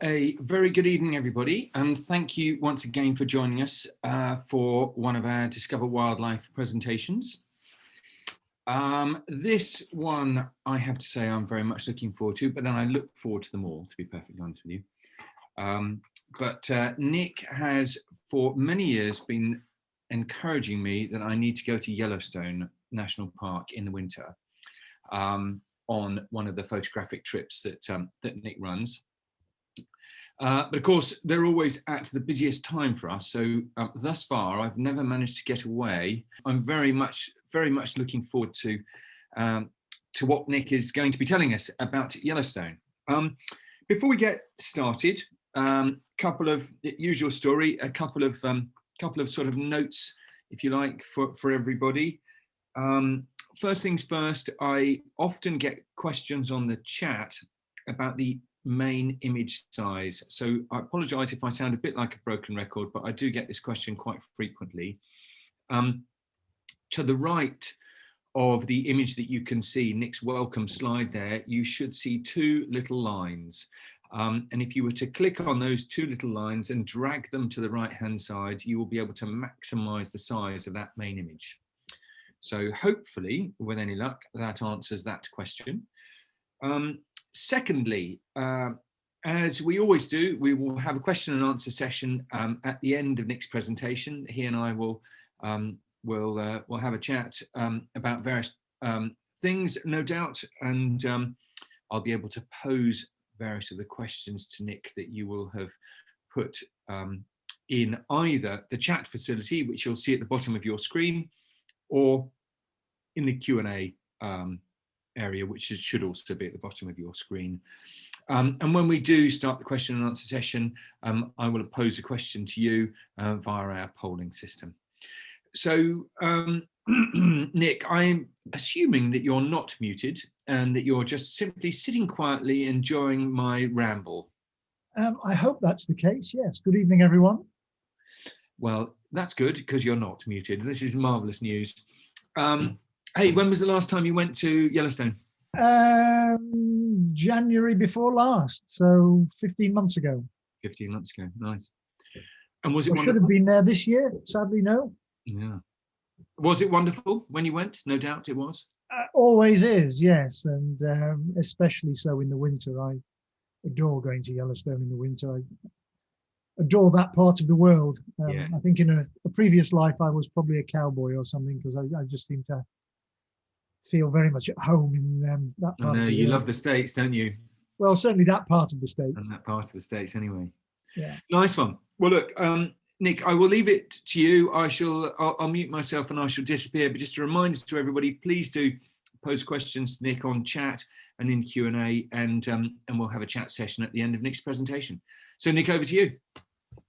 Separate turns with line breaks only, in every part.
A very good evening, everybody, and thank you once again for joining us for one of our Discover Wildlife presentations. This one, I have to say, I'm very much looking forward to, but then I look forward to them all, to be perfectly honest with you. But Nick has, for many years, been encouraging me that I need to go to Yellowstone National Park in the winter on one of the photographic trips that Nick runs. But of course, they're always at the busiest time for us. So thus far, I've never managed to get away. I'm very much looking forward to what Nick is going to be telling us about Yellowstone. Before we get started, couple of usual story, a couple of sort of notes, if you like, for everybody. First things first, I often get questions on the chat about the main image size. So I apologize if I sound a bit like a broken record, but I do get this question quite frequently. To the right of the image that you can see, Nick's welcome slide there, you should see two little lines. And if you were to click on those two little lines and drag them to the right-hand side, you will be able to maximize the size of that main image. So hopefully, with any luck, that answers that question. Secondly, as we always do, we will have a question and answer session at the end of Nick's presentation. He and I will we'll have a chat about various things, no doubt, and I'll be able to pose various of the questions to Nick that you will have put in either the chat facility, which you'll see at the bottom of your screen, or in the Q&A area, which should also be at the bottom of your screen. And when we do start the question and answer session, I will pose a question to you via our polling system. So, Nick, I'm assuming that you're not muted and that you're just simply sitting quietly enjoying my ramble.
I hope that's the case, yes. Good evening, everyone.
Well, that's good, because you're not muted. This is marvellous news. Hey, when was the last time you went to Yellowstone?
January before last, so 15 months ago.
15 months ago, nice. And was it
wonderful? Should have been there this year, sadly no.
Yeah. Was it wonderful when you went? No doubt it was.
Always is, yes, and especially so in the winter. I adore going to Yellowstone in the winter. I adore that part of the world. Yeah. I think in a previous life I was probably a cowboy or something, because I just seem to feel very much at home in that part.
I know, you love the States, don't you?
Well, certainly that part of the States.
And that part of the States anyway.
Yeah.
Nice one. Well, look, Nick, I will leave it to you. I'll mute myself and I shall disappear. But just a reminder to everybody, please do pose questions to Nick on chat and in Q&A, and we'll have a chat session at the end of Nick's presentation. So, Nick, over to you.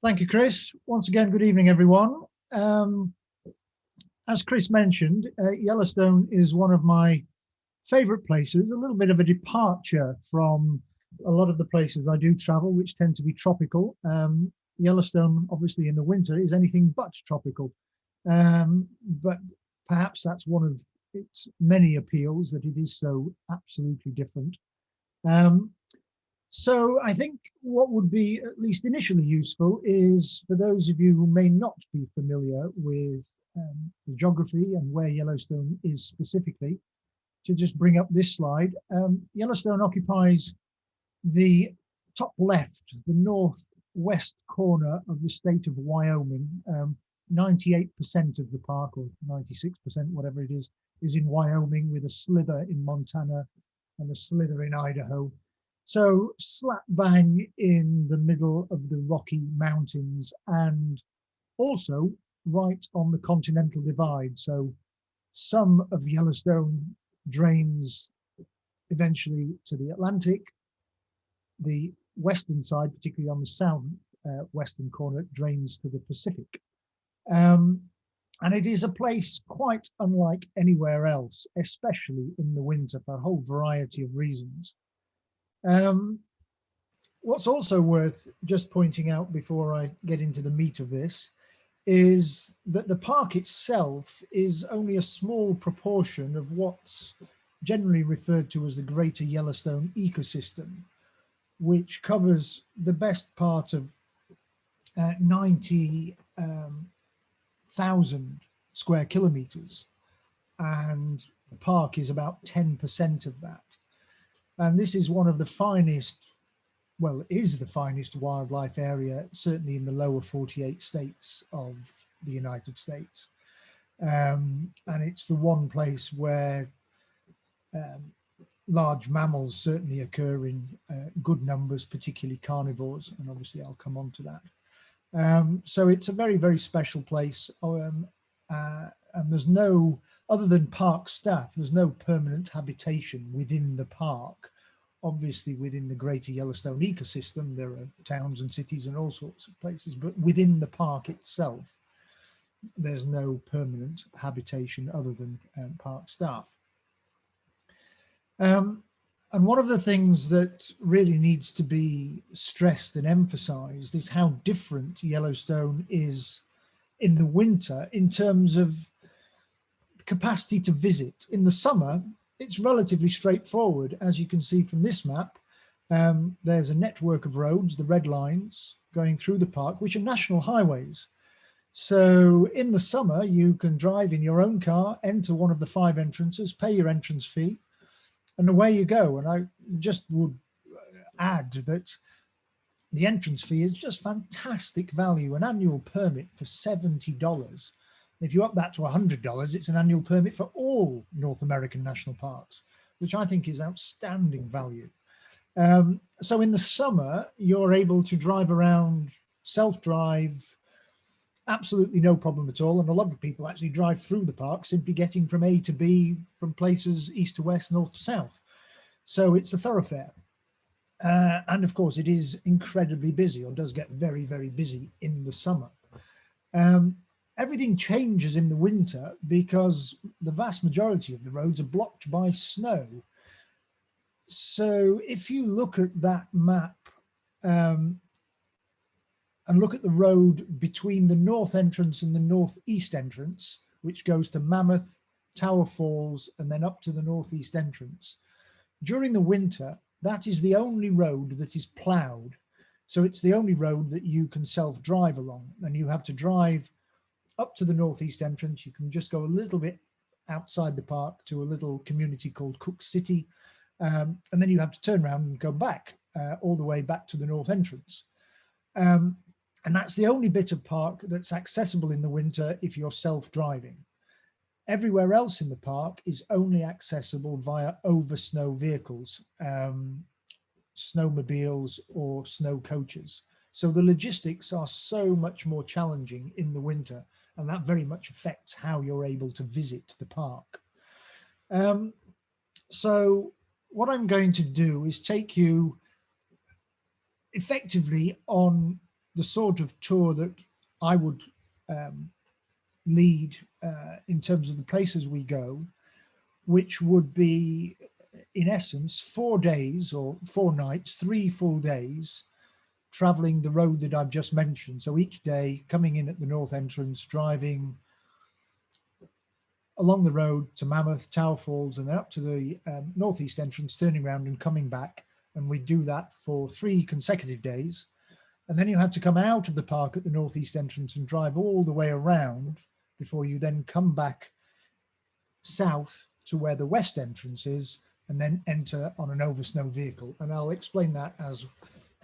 Thank you, Chris. Once again, good evening, everyone. As Chris mentioned, Yellowstone is one of my favorite places, a little bit of a departure from a lot of the places I do travel, which tend to be tropical. Yellowstone, obviously in the winter, is anything but tropical. But perhaps that's one of its many appeals, that it is so absolutely different. So I think what would be at least initially useful is, for those of you who may not be familiar with the geography and where Yellowstone is specifically, to just bring up this slide. Yellowstone occupies the top left, the northwest corner of the state of Wyoming. 98% of the park, or 96%, whatever it is in Wyoming, with a slither in Montana and a slither in Idaho. So slap bang in the middle of the Rocky Mountains, and also right on the continental divide. So some of Yellowstone drains eventually to the Atlantic. The western side, particularly on the south western corner, drains to the Pacific. And it is a place quite unlike anywhere else, especially in the winter, for a whole variety of reasons. What's also worth just pointing out before I get into the meat of this is that the park itself is only a small proportion of what's generally referred to as the Greater Yellowstone ecosystem. which covers the best part of 90,000 square kilometers, and the park is about 10% of that. And this is one of the finest, well, is the finest wildlife area, certainly in the lower 48 states of the United States. And it's the one place where large mammals certainly occur in good numbers, particularly carnivores, and obviously I'll come on to that. So it's a very, very special place, and there's no, other than park staff, there's no permanent habitation within the park. Obviously within the greater Yellowstone ecosystem, there are towns and cities and all sorts of places, but within the park itself, there's no permanent habitation other than park staff. And one of the things that really needs to be stressed and emphasized is how different Yellowstone is in the winter in terms of capacity to visit. In the summer, it's relatively straightforward. As you can see from this map, there's a network of roads, the red lines, going through the park, which are national highways. So in the summer, you can drive in your own car, enter one of the 5 entrances, pay your entrance fee, and away you go. And I just would add that the entrance fee is just fantastic value, an annual permit for $70. If you up that to $100, it's an annual permit for all North American national parks, which I think is outstanding value. So in the summer, you're able to drive around, self-drive, absolutely no problem at all. And a lot of people actually drive through the park, simply getting from A to B, from places east to west, north to south. So it's a thoroughfare. And of course, it is incredibly busy, or does get very, very busy in the summer. Everything changes in the winter because the vast majority of the roads are blocked by snow. So if you look at that map and look at the road between the north entrance and the northeast entrance, which goes to Mammoth, Tower Falls, and then up to the northeast entrance, during the winter, that is the only road that is plowed. So it's the only road that you can self-drive along, and you have to drive up to the northeast entrance. You can just go a little bit outside the park to a little community called Cook City, and then you have to turn around and go back all the way back to the north entrance. And that's the only bit of park that's accessible in the winter if you're self-driving. Everywhere else in the park is only accessible via over snow vehicles, snowmobiles or snow coaches. So the logistics are so much more challenging in the winter, and that very much affects how you're able to visit the park. So what I'm going to do is take you effectively on the sort of tour that I would lead in terms of the places we go, which would be in essence 4 days or 4 nights, 3 full days, traveling the road that I've just mentioned. So each day coming in at the north entrance, driving along the road to Mammoth, Tower Falls, and then up to the northeast entrance, turning around and coming back. And we do that for 3 consecutive days. And then you have to come out of the park at the northeast entrance and drive all the way around before you then come back south to where the west entrance is, and then enter on an over snow vehicle. And I'll explain that as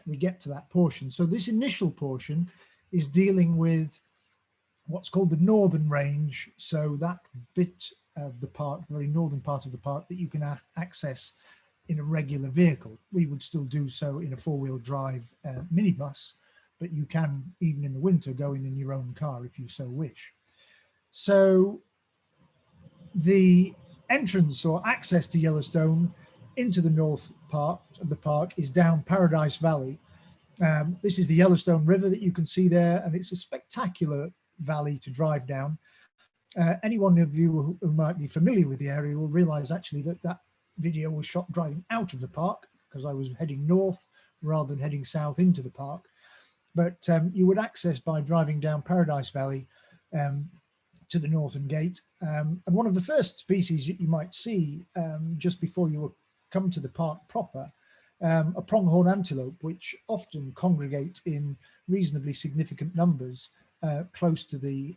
we get to that portion. So this initial portion is dealing with what's called the northern range. So that bit of the park, the very northern part of the park, that you can access in a regular vehicle. We would still do so in a 4-wheel drive minibus, but you can, even in the winter, go in your own car if you so wish. So the entrance or access to Yellowstone into the north part of the park is down Paradise Valley. This is the Yellowstone River that you can see there, and it's a spectacular valley to drive down. Any one of you who might be familiar with the area will realize actually that that video was shot driving out of the park, because I was heading north rather than heading south into the park. But you would access by driving down Paradise Valley to the northern gate. And one of the first species you might see just before you come to the park proper a pronghorn antelope, which often congregate in reasonably significant numbers close to the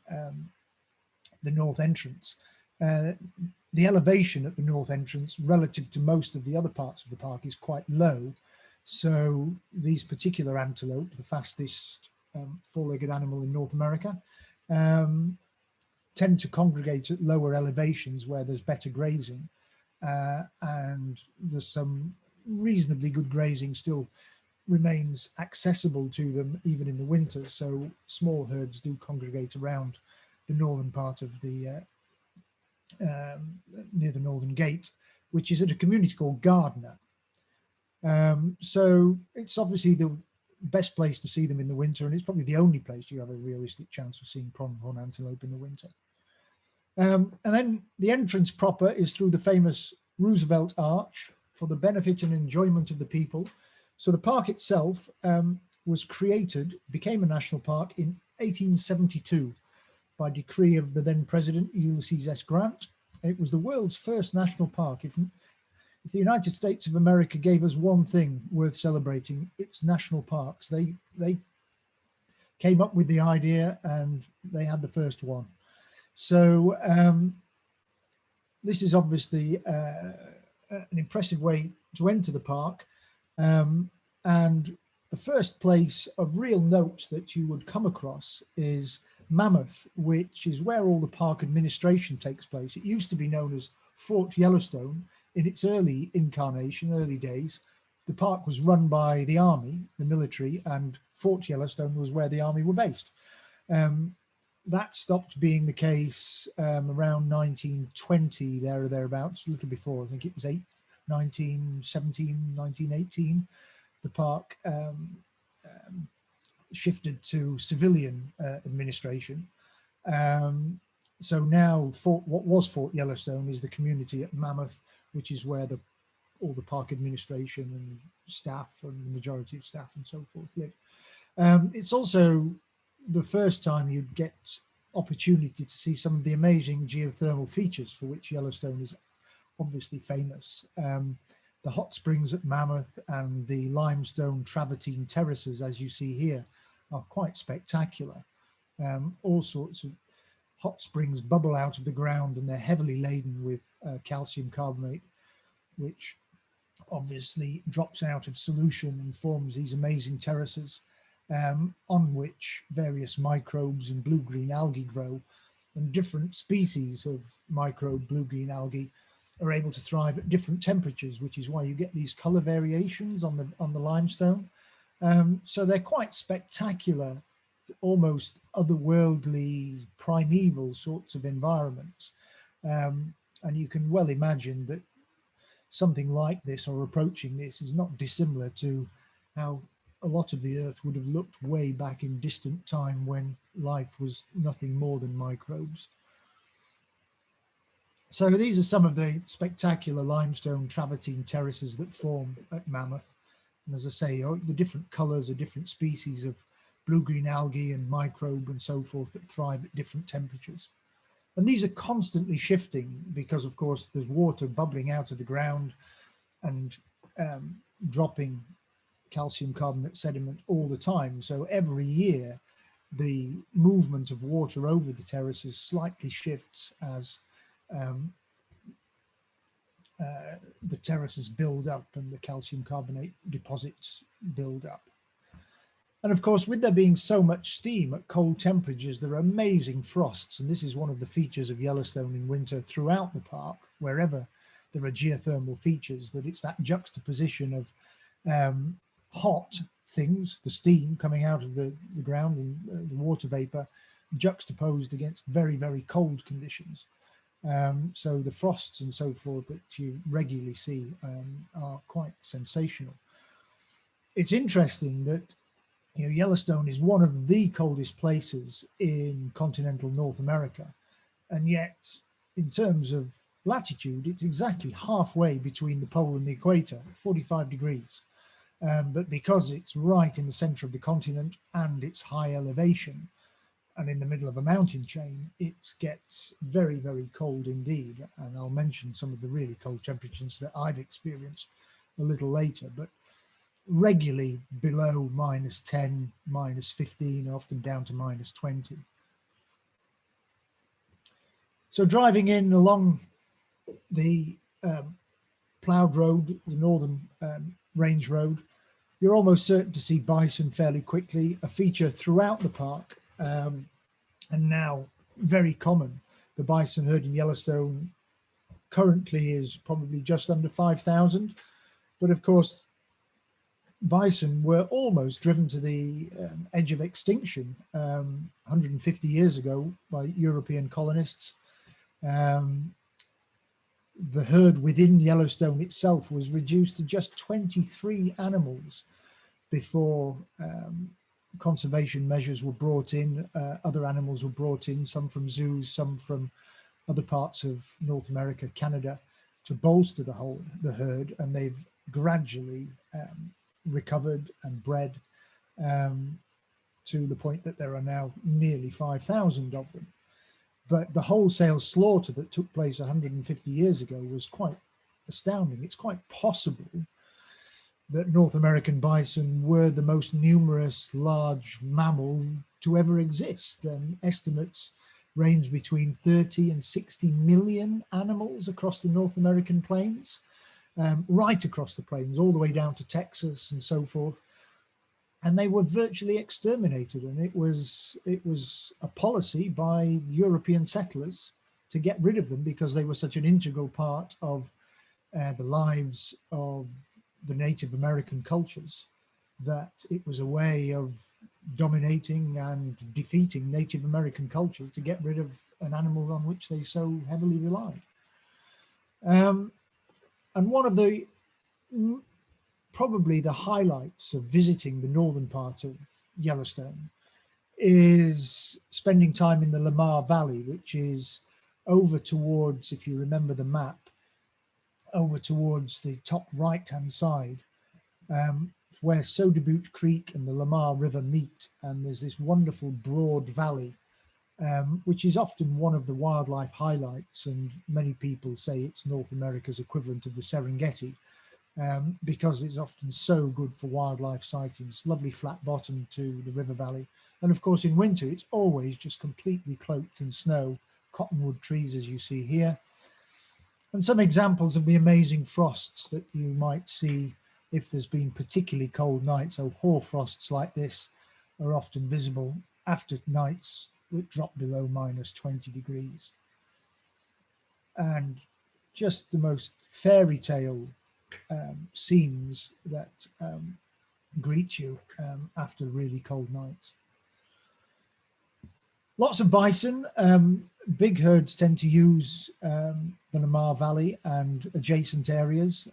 north entrance. The elevation at the north entrance relative to most of the other parts of the park is quite low. So these particular antelope, the fastest four-legged animal in North America, tend to congregate at lower elevations where there's better grazing. And there's some reasonably good grazing still remains accessible to them even in the winter. So small herds do congregate around the northern part of the near the Northern Gate, which is at a community called Gardner. So it's obviously the best place to see them in the winter, and it's probably the only place you have a realistic chance of seeing pronghorn antelope in the winter. And then the entrance proper is through the famous Roosevelt Arch for the benefit and enjoyment of the people. So the park itself was created, became a national park in 1872 by decree of the then president Ulysses S. Grant. It was the world's first national park. If the United States of America gave us one thing worth celebrating, it's national parks. They came up with the idea and they had the first one. So this is obviously an impressive way to enter the park. And the first place of real note that you would come across is Mammoth, which is where all the park administration takes place. It used to be known as Fort Yellowstone. In its early incarnation, early days, the park was run by the army, the military, and Fort Yellowstone was where the army were based. That stopped being the case around 1920, there or thereabouts, a little before. I think it was 1917, 1918. The park shifted to civilian administration. So now what was Fort Yellowstone is the community at Mammoth, which is where all the park administration and staff and the majority of staff and so forth live. It's also the first time you'd get opportunity to see some of the amazing geothermal features for which Yellowstone is obviously famous. The hot springs at Mammoth and the limestone travertine terraces, as you see here, are quite spectacular. All sorts of hot springs bubble out of the ground and they're heavily laden with calcium carbonate, which obviously drops out of solution and forms these amazing terraces on which various microbes and blue-green algae grow, and different species of microbe blue-green algae are able to thrive at different temperatures, which is why you get these color variations on the limestone. So they're quite spectacular, almost otherworldly, primeval sorts of environments. And you can well imagine that something like this or approaching this is not dissimilar to how a lot of the earth would have looked way back in distant time when life was nothing more than microbes. So these are some of the spectacular limestone travertine terraces that form at Mammoth. And as I say, the different colors are different species of blue-green algae and microbe and so forth that thrive at different temperatures. And these are constantly shifting because, of course, there's water bubbling out of the ground and dropping calcium carbonate sediment all the time. So every year, the movement of water over the terraces slightly shifts as the terraces build up and the calcium carbonate deposits build up. And of course, with there being so much steam at cold temperatures, there are amazing frosts. And this is one of the features of Yellowstone in winter throughout the park, wherever there are geothermal features, that it's that juxtaposition of hot things, the steam coming out of the ground and the water vapor, juxtaposed against very, very cold conditions. So the frosts and so forth that you regularly see are quite sensational. It's interesting that Yellowstone is one of the coldest places in continental North America, and yet in terms of latitude, it's exactly halfway between the pole and the equator, 45 degrees. But because it's right in the center of the continent and it's high elevation and in the middle of a mountain chain, it gets very, very cold indeed. And I'll mention some of the really cold temperatures that I've experienced a little later. But regularly below -10, -15, often down to -20. So driving in along the ploughed road, the northern range road, you're almost certain to see bison fairly quickly, a feature throughout the park, and now very common. The bison herd in Yellowstone currently is probably just under 5,000, but of course bison were almost driven to the edge of extinction 150 years ago by European colonists. The herd within Yellowstone itself was reduced to just 23 animals before conservation measures were brought in. Other animals were brought in, some from zoos, some from other parts of North America, Canada, to bolster the herd, and they've gradually recovered and bred to the point that there are now nearly 5,000 of them. But the wholesale slaughter that took place 150 years ago was quite astounding. It's quite possible that North American bison were the most numerous large mammal to ever exist. Estimates range between 30 and 60 million animals across the North American plains, right across the plains, all the way down to Texas and so forth. And they were virtually exterminated, and it was a policy by European settlers to get rid of them because they were such an integral part of the lives of the Native American cultures, that it was a way of dominating and defeating Native American culture to get rid of an animal on which they so heavily relied. And one of the probably the highlights of visiting the northern part of Yellowstone is spending time in the Lamar Valley, which is over towards, if you remember the map, over towards the top right-hand side, where Soda Butte Creek and the Lamar River meet. And there's this wonderful broad valley, which is often one of the wildlife highlights. And many people say it's North America's equivalent of the Serengeti, because it's often so good for wildlife sightings. Lovely flat bottom to the river valley. And of course, in winter, it's always just completely cloaked in snow, cottonwood trees, as you see here. And some examples of the amazing frosts that you might see if there's been particularly cold nights. So hoarfrosts like this are often visible after nights which drop below -20 degrees. And just the most fairy tale scenes that greet you after really cold nights. Lots of bison. Big herds tend to use the Lamar Valley and adjacent areas.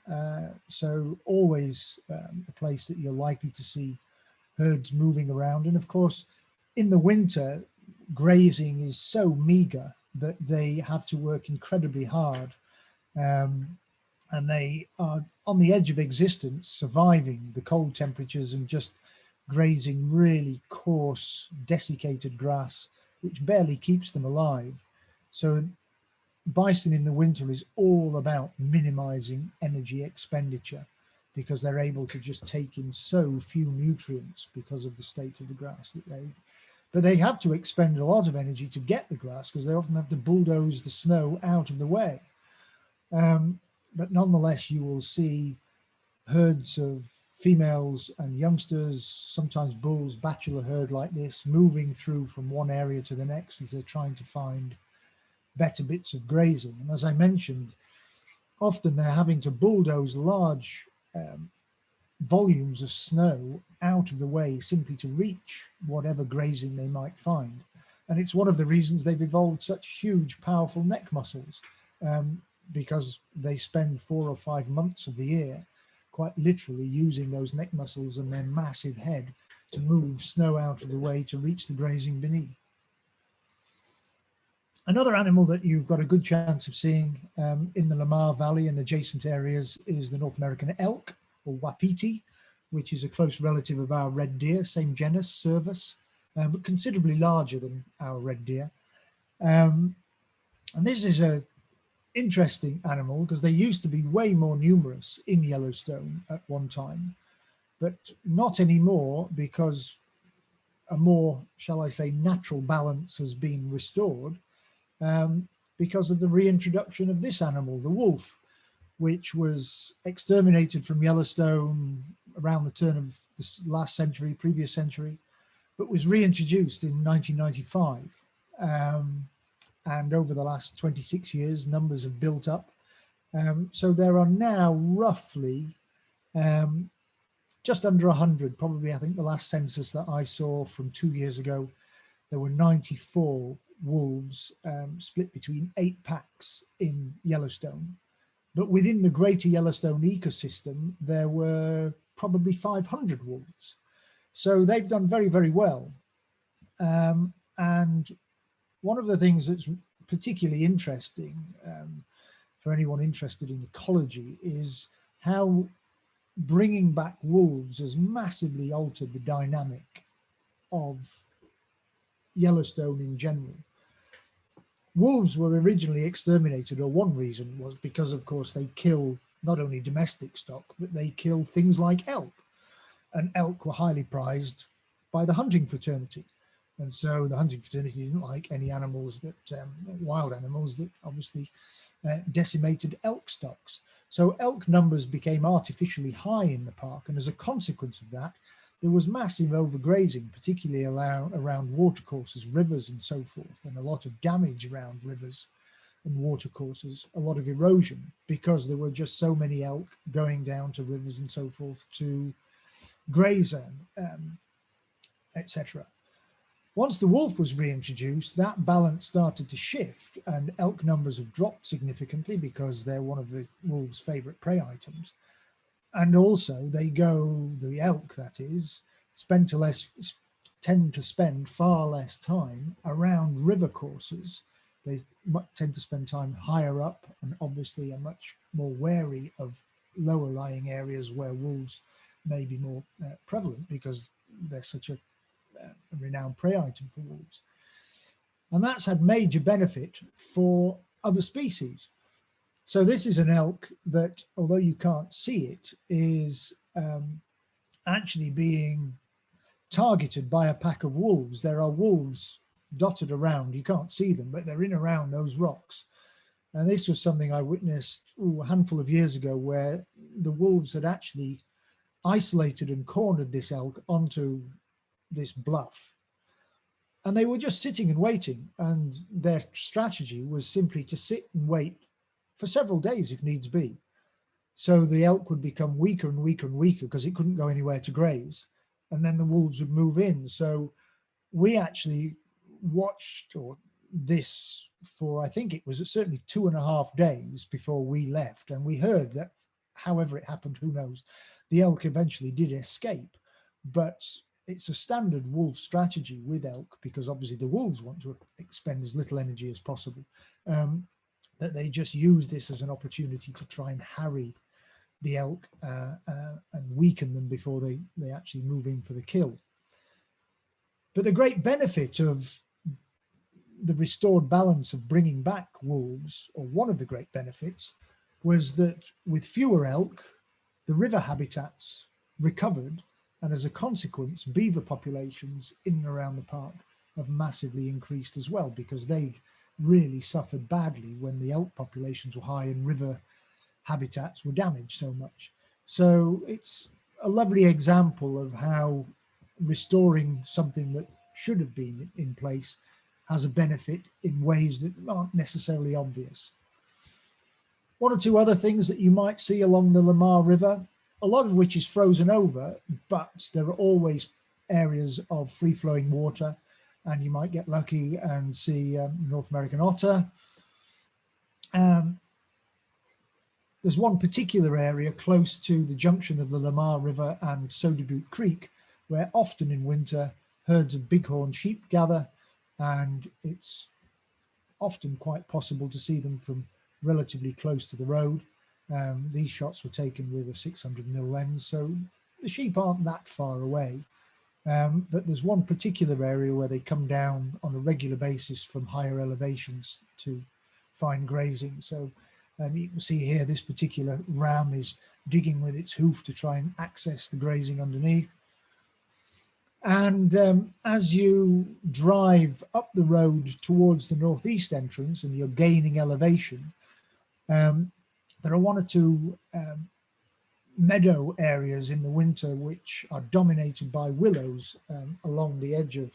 So always a place that you're likely to see herds moving around. And of course, in the winter, grazing is so meager that they have to work incredibly hard. And they are on the edge of existence, surviving the cold temperatures and just grazing really coarse, desiccated grass, which barely keeps them alive. So bison in the winter is all about minimizing energy expenditure, because they're able to just take in so few nutrients because of the state of the grass that but they have to expend a lot of energy to get the grass, because they often have to bulldoze the snow out of the way. But nonetheless, you will see herds of females and youngsters, sometimes bulls, bachelor herd like this, moving through from one area to the next as they're trying to find better bits of grazing. And as I mentioned, often they're having to bulldoze large volumes of snow out of the way simply to reach whatever grazing they might find. And it's one of the reasons they've evolved such huge, powerful neck muscles, because they spend 4 or 5 months of the year quite literally using those neck muscles and their massive head to move snow out of the way to reach the grazing beneath. Another animal that you've got a good chance of seeing in the Lamar Valley and adjacent areas is the North American elk, or wapiti, which is a close relative of our red deer, same genus, Cervus, but considerably larger than our red deer. And this is a interesting animal because they used to be way more numerous in Yellowstone at one time. but not anymore, because a more, shall I say, natural balance has been restored, because of the reintroduction of this animal, the wolf, which was exterminated from Yellowstone around the turn of the last century, previous century, but was reintroduced in 1995. And over the last 26 years, numbers have built up. So there are now roughly just under 100, probably. I think the last census that I saw from 2 years ago, there were 94 wolves, split between 8 packs in Yellowstone. But within the greater Yellowstone ecosystem, there were probably 500 wolves. So they've done very, very well. And one of the things that's particularly interesting for anyone interested in ecology is how bringing back wolves has massively altered the dynamic of Yellowstone in general. Wolves were originally exterminated, or one reason was because, of course, they kill not only domestic stock, but they kill things like elk. And elk were highly prized by the hunting fraternity. And so the hunting fraternity didn't like any animals that, wild animals that obviously decimated elk stocks. So elk numbers became artificially high in the park. And as a consequence of that, there was massive overgrazing, particularly around watercourses, rivers and so forth, and a lot of damage around rivers and watercourses, a lot of erosion, because there were just so many elk going down to rivers and so forth to graze, etc. Once the wolf was reintroduced, that balance started to shift, and elk numbers have dropped significantly because they're one of the wolves' favorite prey items. And also the elk, that is, tend to spend far less time around river courses. They tend to spend time higher up, and obviously are much more wary of lower lying areas where wolves may be more prevalent, because they're such a renowned prey item for wolves. And that's had major benefit for other species. So this is an elk that, although you can't see it, is actually being targeted by a pack of wolves. There are wolves dotted around. You can't see them, but they're in around those rocks. And this was something I witnessed a handful of years ago, where the wolves had actually isolated and cornered this elk onto this bluff. And they were just sitting and waiting. And their strategy was simply to sit and wait for several days if needs be. So the elk would become weaker and weaker and weaker because it couldn't go anywhere to graze. And then the wolves would move in. So we actually watched this for, I think it was certainly 2.5 days before we left. And we heard that, however it happened, who knows, the elk eventually did escape. But it's a standard wolf strategy with elk, because obviously the wolves want to expend as little energy as possible. That they just use this as an opportunity to try and harry the elk and weaken them before they actually move in for the kill. But the great benefit of the restored balance of bringing back wolves, or one of the great benefits, was that with fewer elk, the river habitats recovered, and as a consequence, beaver populations in and around the park have massively increased as well, because they really suffered badly when the elk populations were high and river habitats were damaged so much. So it's a lovely example of how restoring something that should have been in place has a benefit in ways that aren't necessarily obvious. One or two other things that you might see along the Lamar River, a lot of which is frozen over, but there are always areas of free-flowing water, and you might get lucky and see North American otter. There's one particular area close to the junction of the Lamar River and Soda Butte Creek, where often in winter herds of bighorn sheep gather, and it's often quite possible to see them from relatively close to the road. These shots were taken with a 600mm lens, so the sheep aren't that far away. But there's one particular area where they come down on a regular basis from higher elevations to find grazing. So You can see here this particular ram is digging with its hoof to try and access the grazing underneath. And as you drive up the road towards the northeast entrance and you're gaining elevation, there are one or two meadow areas in the winter which are dominated by willows along the edge of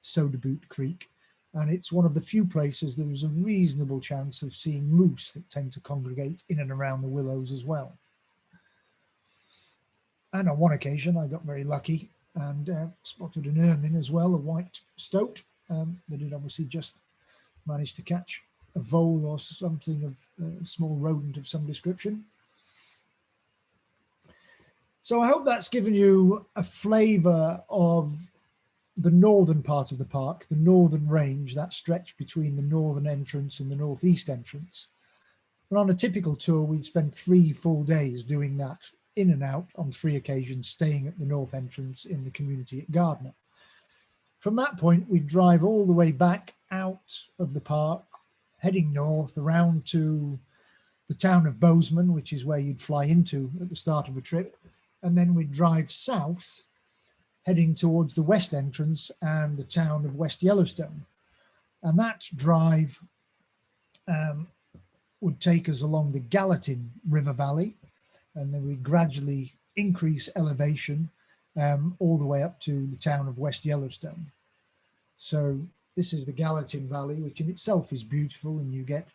Soda Boot Creek. And it's one of the few places there is a reasonable chance of seeing moose that tend to congregate in and around the willows as well. And on one occasion, I got very lucky and spotted an ermine as well, a white stoat that had obviously just managed to catch a vole or something of a small rodent of some description. So I hope that's given you a flavour of the northern part of the park, the northern range, that stretch between the northern entrance and the northeast entrance. And on a typical tour, we'd spend 3 full days doing that, in and out on 3 occasions, staying at the north entrance in the community at Garbutt. From that point, we'd drive all the way back out of the park, heading north around to the town of Bozeman, which is where you'd fly into at the start of a trip. And then we'd drive south, heading towards the west entrance and the town of West Yellowstone. And that drive would take us along the Gallatin River Valley, and then we gradually increase elevation all the way up to the town of West Yellowstone. So this is the Gallatin Valley, which in itself is beautiful, and you get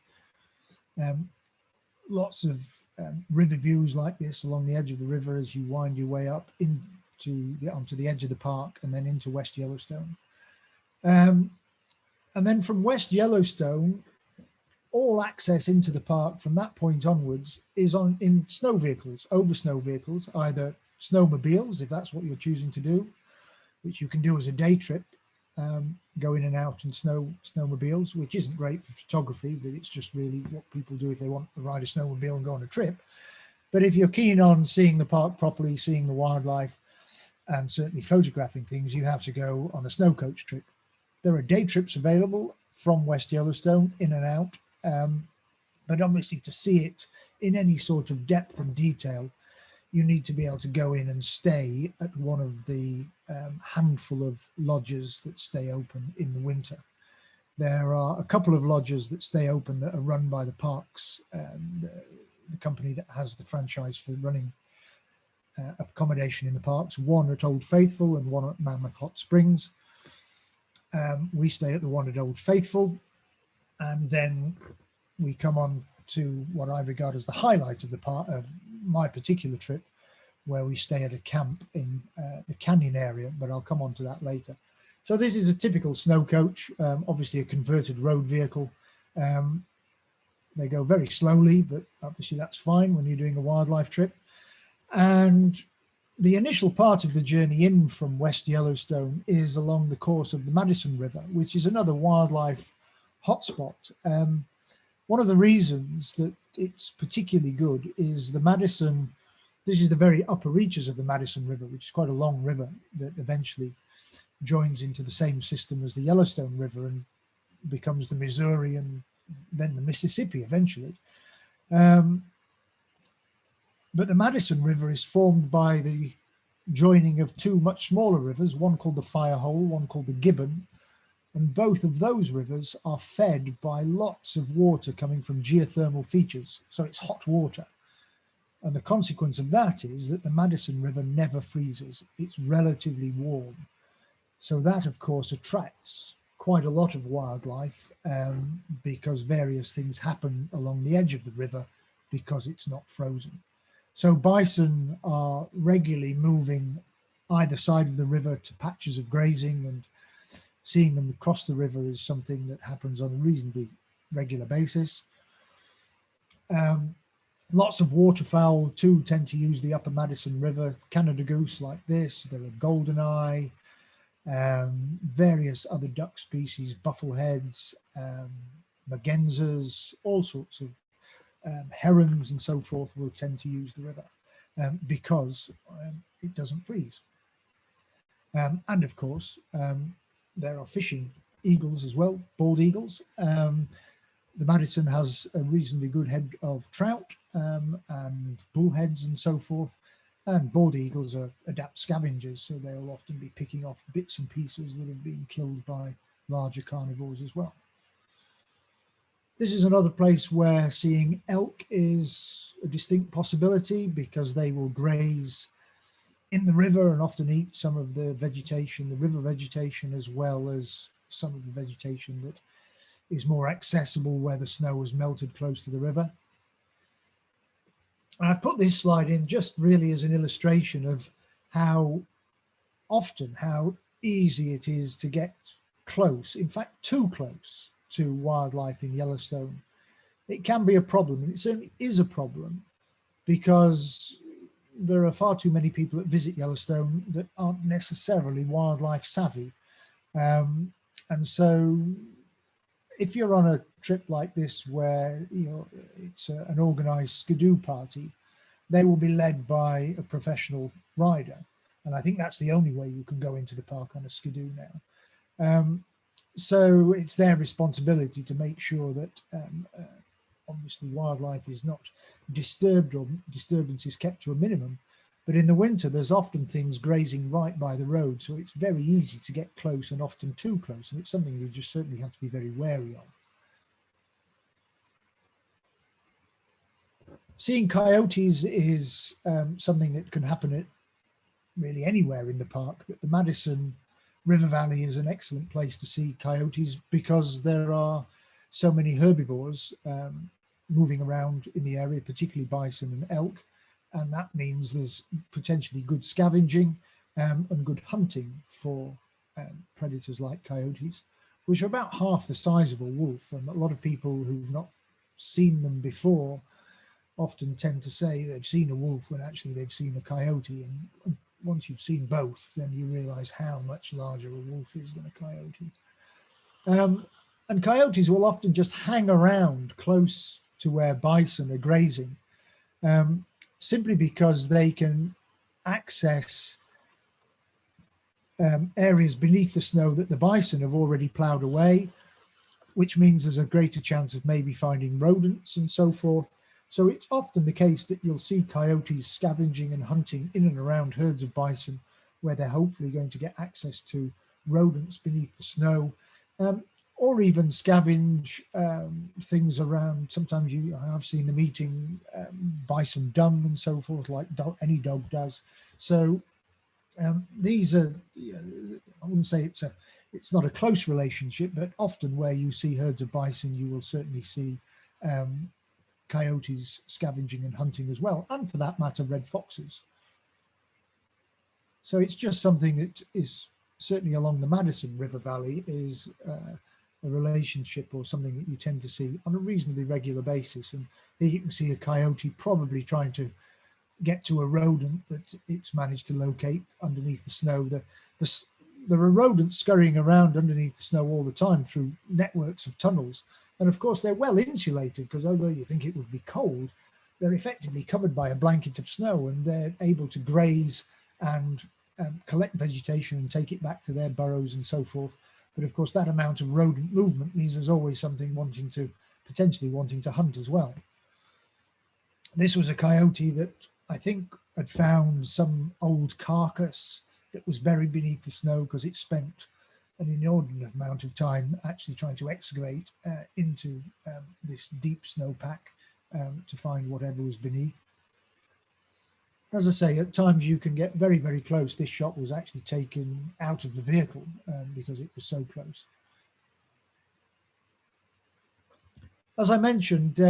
lots of river views like this along the edge of the river as you wind your way up onto the edge of the park and then into West Yellowstone. And then from West Yellowstone, all access into the park from that point onwards is in snow vehicles, over snow vehicles, either snowmobiles, if that's what you're choosing to do, which you can do as a day trip, go in and out in snowmobiles, which isn't great for photography, but it's just really what people do if they want to ride a snowmobile and go on a trip. But if you're keen on seeing the park properly, seeing the wildlife, and certainly photographing things, you have to go on a snow coach trip. There are day trips available from West Yellowstone, in and out, but obviously to see it in any sort of depth and detail, you need to be able to go in and stay at one of the handful of lodges that stay open in the winter. There are a couple of lodges that stay open that are run by the parks, the company that has the franchise for running accommodation in the parks, one at Old Faithful and one at Mammoth Hot Springs. We stay at the one at Old Faithful, and then we come on to what I regard as the highlight of the part of my particular trip, where we stay at a camp in the Canyon area, but I'll come on to that later. So this is a typical snow coach, obviously a converted road vehicle. They go very slowly, but obviously that's fine when you're doing a wildlife trip. And the initial part of the journey in from West Yellowstone is along the course of the Madison River, which is another wildlife hotspot. One of the reasons that it's particularly good is the Madison, this is the very upper reaches of the Madison River, which is quite a long river that eventually joins into the same system as the Yellowstone River and becomes the Missouri and then the Mississippi eventually. But the Madison River is formed by the joining of 2 much smaller rivers, one called the Firehole, one called the Gibbon. And both of those rivers are fed by lots of water coming from geothermal features. So it's hot water. And the consequence of that is that the Madison River never freezes. It's relatively warm. So that, of course, attracts quite a lot of wildlife because various things happen along the edge of the river because it's not frozen. So bison are regularly moving either side of the river to patches of grazing, and seeing them across the river is something that happens on a reasonably regular basis. Lots of waterfowl too tend to use the upper Madison River, Canada goose like this, there are goldeneye, various other duck species, buffleheads, mergansers, all sorts of herons and so forth will tend to use the river because it doesn't freeze. And of course, there are fishing eagles as well, bald eagles. The Madison has a reasonably good head of trout and bullheads and so forth. And bald eagles are adept scavengers, so they'll often be picking off bits and pieces that have been killed by larger carnivores as well. This is another place where seeing elk is a distinct possibility, because they will graze in the river and often eat some of the vegetation, the river vegetation, as well as some of the vegetation that is more accessible where the snow has melted close to the river. And I've put this slide in just really as an illustration of how often, how easy it is to get close, in fact, too close to wildlife in Yellowstone. It can be a problem, and it certainly is a problem, because there are far too many people that visit Yellowstone that aren't necessarily wildlife savvy. And so if you're on a trip like this where it's an organized skidoo party, they will be led by a professional rider. And I think that's the only way you can go into the park on a skidoo now. So it's their responsibility to make sure that obviously wildlife is not disturbed, or disturbance is kept to a minimum. But in the winter, there's often things grazing right by the road, so it's very easy to get close, and often too close, and it's something you just certainly have to be very wary of. Seeing coyotes is something that can happen at really anywhere in the park, but the Madison River Valley is an excellent place to see coyotes, because there are so many herbivores moving around in the area, particularly bison and elk. And that means there's potentially good scavenging and good hunting for predators like coyotes, which are about half the size of a wolf. And a lot of people who've not seen them before often tend to say they've seen a wolf when actually they've seen a coyote. And once you've seen both, then you realize how much larger a wolf is than a coyote. And coyotes will often just hang around close to where bison are grazing, simply because they can access areas beneath the snow that the bison have already ploughed away, which means there's a greater chance of maybe finding rodents and so forth. So it's often the case that you'll see coyotes scavenging and hunting in and around herds of bison, where they're hopefully going to get access to rodents beneath the snow, or even scavenge things around. Sometimes I've seen them eating bison dung and so forth, like any dog does. So these are, I wouldn't say it's not a close relationship, but often where you see herds of bison, you will certainly see coyotes scavenging and hunting as well, and for that matter, red foxes. So it's just something that is certainly along the Madison River Valley is a relationship, or something that you tend to see on a reasonably regular basis. And here you can see a coyote probably trying to get to a rodent that it's managed to locate underneath the snow. There are rodents scurrying around underneath the snow all the time through networks of tunnels. And of course, they're well insulated, because although you think it would be cold, they're effectively covered by a blanket of snow, and they're able to graze and collect vegetation and take it back to their burrows and so forth. But of course, that amount of rodent movement means there's always something potentially wanting to hunt as well. This was a coyote that I think had found some old carcass that was buried beneath the snow, because it spent an inordinate amount of time actually trying to excavate into this deep snowpack to find whatever was beneath. As I say, at times you can get very, very close. This shot was actually taken out of the vehicle because it was so close. As I mentioned,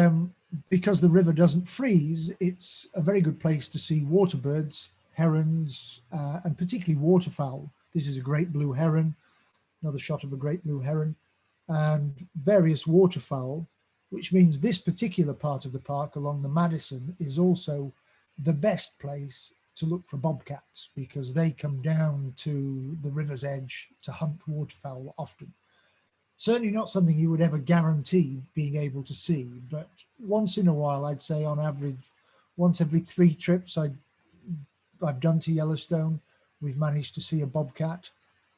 because the river doesn't freeze, it's a very good place to see water birds, herons, and particularly waterfowl. This is a great blue heron, another shot of a great blue heron, and various waterfowl, which means this particular part of the park along the Madison is also the best place to look for bobcats, because they come down to the river's edge to hunt waterfowl often. Certainly not something you would ever guarantee being able to see, but once in a while, I'd say on average, once every 3 trips I've done to Yellowstone, we've managed to see a bobcat.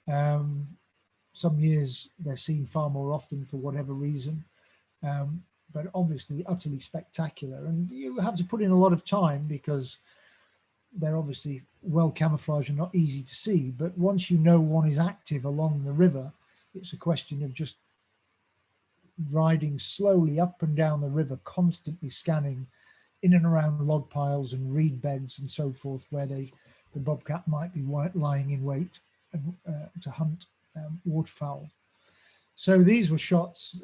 Some years they're seen far more often for whatever reason. but obviously utterly spectacular. And you have to put in a lot of time because they're obviously well camouflaged and not easy to see. But once you know one is active along the river, it's a question of just riding slowly up and down the river, constantly scanning in and around log piles and reed beds and so forth, where the bobcat might be lying in wait and, to hunt waterfowl. So these were shots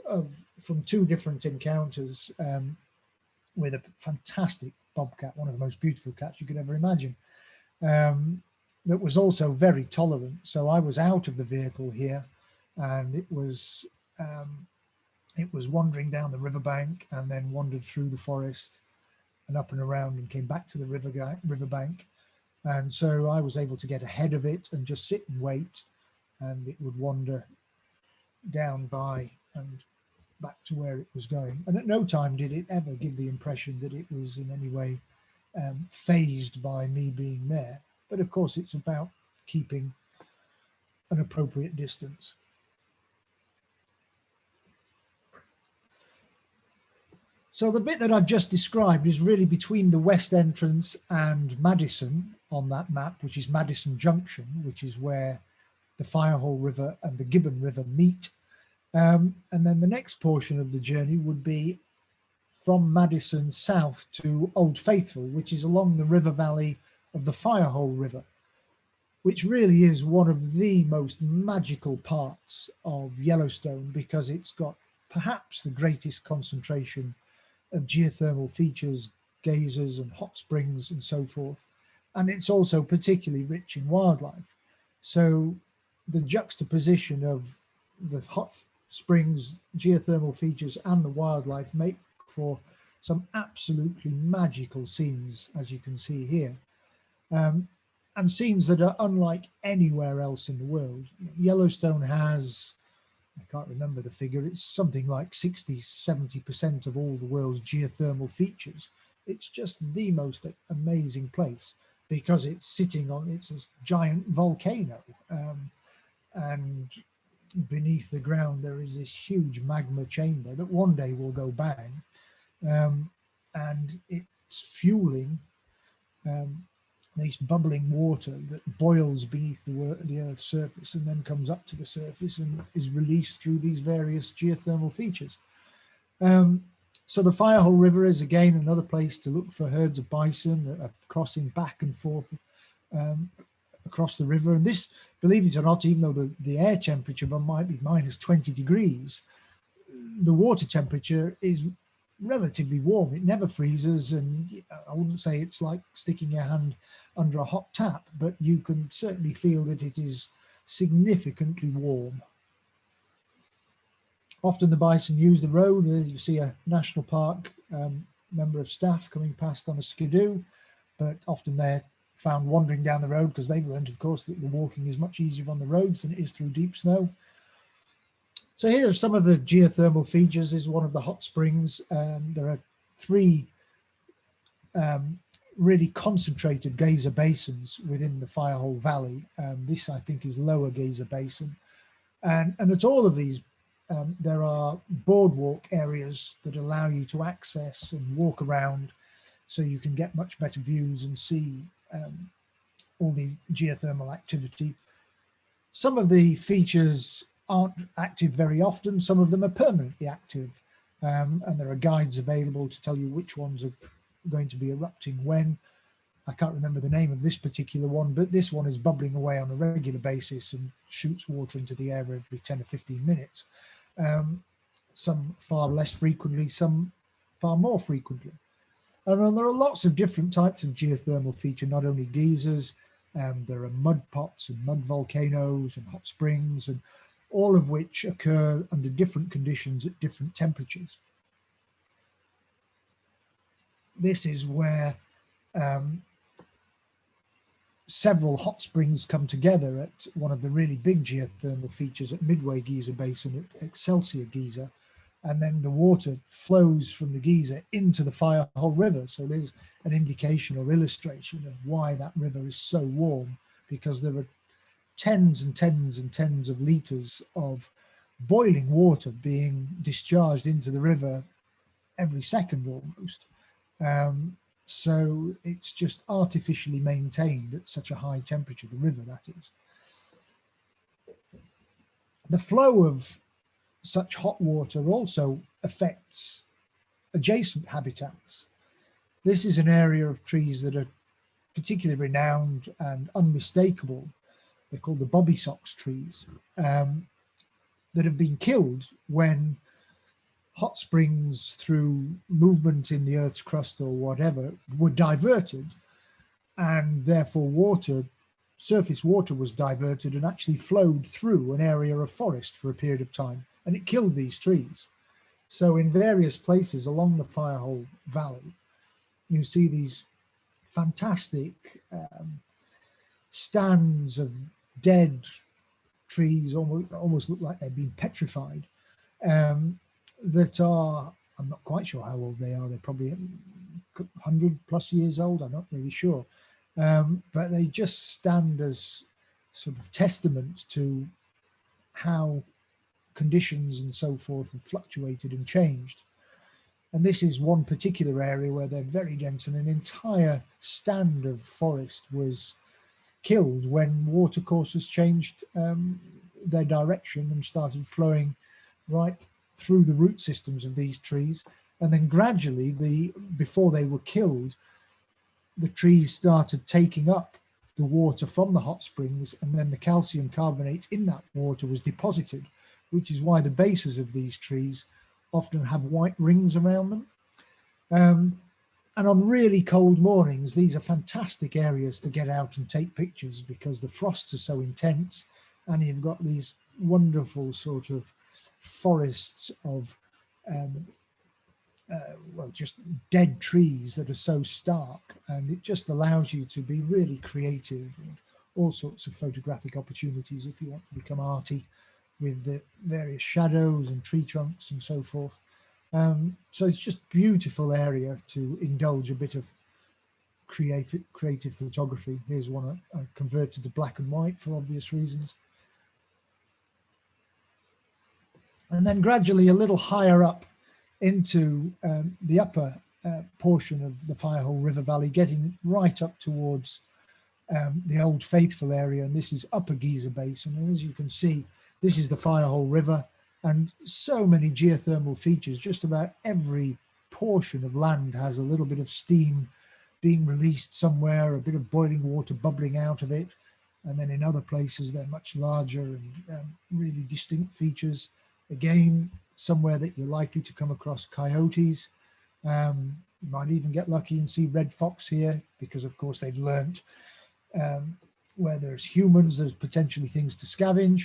from 2 different encounters with a fantastic bobcat, one of the most beautiful cats you could ever imagine, that was also very tolerant. So I was out of the vehicle here, and it was wandering down the riverbank and then wandered through the forest and up and around and came back to the riverbank. And so I was able to get ahead of it and just sit and wait, and it would wander down by and back to where it was going. And at no time did it ever give the impression that it was in any way phased by me being there. But of course, it's about keeping an appropriate distance. So the bit that I've just described is really between the west entrance and Madison on that map, which is Madison Junction, which is where the Firehole River and the Gibbon River meet. And then the next portion of the journey would be from Madison south to Old Faithful, which is along the river valley of the Firehole River, which really is one of the most magical parts of Yellowstone, because it's got perhaps the greatest concentration of geothermal features, geysers and hot springs and so forth. And it's also particularly rich in wildlife. So the juxtaposition of the hot springs, geothermal features and the wildlife make for some absolutely magical scenes, as you can see here. And scenes that are unlike anywhere else in the world. Yellowstone has, I can't remember the figure, it's something like 60–70% of all the world's geothermal features. It's just the most amazing place because it's sitting on, it's this giant volcano. And beneath the ground there is this huge magma chamber that one day will go bang, and it's fueling this bubbling water that boils beneath the Earth's surface and then comes up to the surface and is released through these various geothermal features. So the Firehole River is again another place to look for herds of bison crossing back and forth across the river. And this, believe it or not, even though the air temperature might be minus 20 degrees, the water temperature is relatively warm. It never freezes, and I wouldn't say it's like sticking your hand under a hot tap, but you can certainly feel that it is significantly warm. Often the bison use the road. You see a national park member of staff coming past on a skidoo, but often they're found wandering down the road because they've learned, of course, that the walking is much easier on the roads than it is through deep snow. So here are some of the geothermal features. This is one of the hot springs. There are 3 really concentrated geyser basins within the Firehole Valley. This, I think, is Lower Geyser Basin. And at all of these, there are boardwalk areas that allow you to access and walk around so you can get much better views and see all the geothermal activity. Some of the features aren't active very often. Some of them are permanently active. And there are guides available to tell you which ones are going to be erupting when. I can't remember the name of this particular one, but this one is bubbling away on a regular basis and shoots water into the air every 10 or 15 minutes. Some far less frequently, some far more frequently. And then there are lots of different types of geothermal feature, not only geysers, there are mud pots and mud volcanoes and hot springs, and all of which occur under different conditions at different temperatures. This is where several hot springs come together at one of the really big geothermal features at Midway Geyser Basin at Excelsior Geyser, and then the water flows from the geyser into the Firehole River. So there's an indication or illustration of why that river is so warm, because there are tens and tens and tens of liters of boiling water being discharged into the river every second almost. So it's just artificially maintained at such a high temperature, the river that is. The flow of such hot water also affects adjacent habitats. This is an area of trees that are particularly renowned and unmistakable. They're called the bobby socks trees, that have been killed when hot springs, through movement in the Earth's crust or whatever, were diverted, and therefore surface water was diverted and actually flowed through an area of forest for a period of time, and it killed these trees. So in various places along the Firehole Valley, you see these fantastic stands of dead trees, almost look like they've been petrified, that are, I'm not quite sure how old they are, they're probably 100 plus years old, I'm not really sure. But they just stand as sort of testament to how conditions and so forth have fluctuated and changed. And this is one particular area where they're very dense, and an entire stand of forest was killed when watercourses changed their direction and started flowing right through the root systems of these trees. And then gradually, before they were killed, the trees started taking up the water from the hot springs, and then the calcium carbonate in that water was deposited, which is why the bases of these trees often have white rings around them. And on really cold mornings, these are fantastic areas to get out and take pictures, because the frosts are so intense, and you've got these wonderful sort of forests of well, just dead trees that are so stark, and it just allows you to be really creative and all sorts of photographic opportunities if you want to become arty with the various shadows and tree trunks and so forth. So it's just beautiful area to indulge a bit of creative photography. Here's one I converted to black and white for obvious reasons. And then gradually a little higher up into the upper portion of the Firehole River Valley, getting right up towards the Old Faithful area, and this is Upper Giza Basin. And as you can see, this is the Firehole River, and so many geothermal features. Just about every portion of land has a little bit of steam being released somewhere, a bit of boiling water bubbling out of it, and then in other places they're much larger and really distinct features. Again, somewhere that you're likely to come across coyotes. You might even get lucky and see red fox here, because of course they've learnt where there's humans, there's potentially things to scavenge.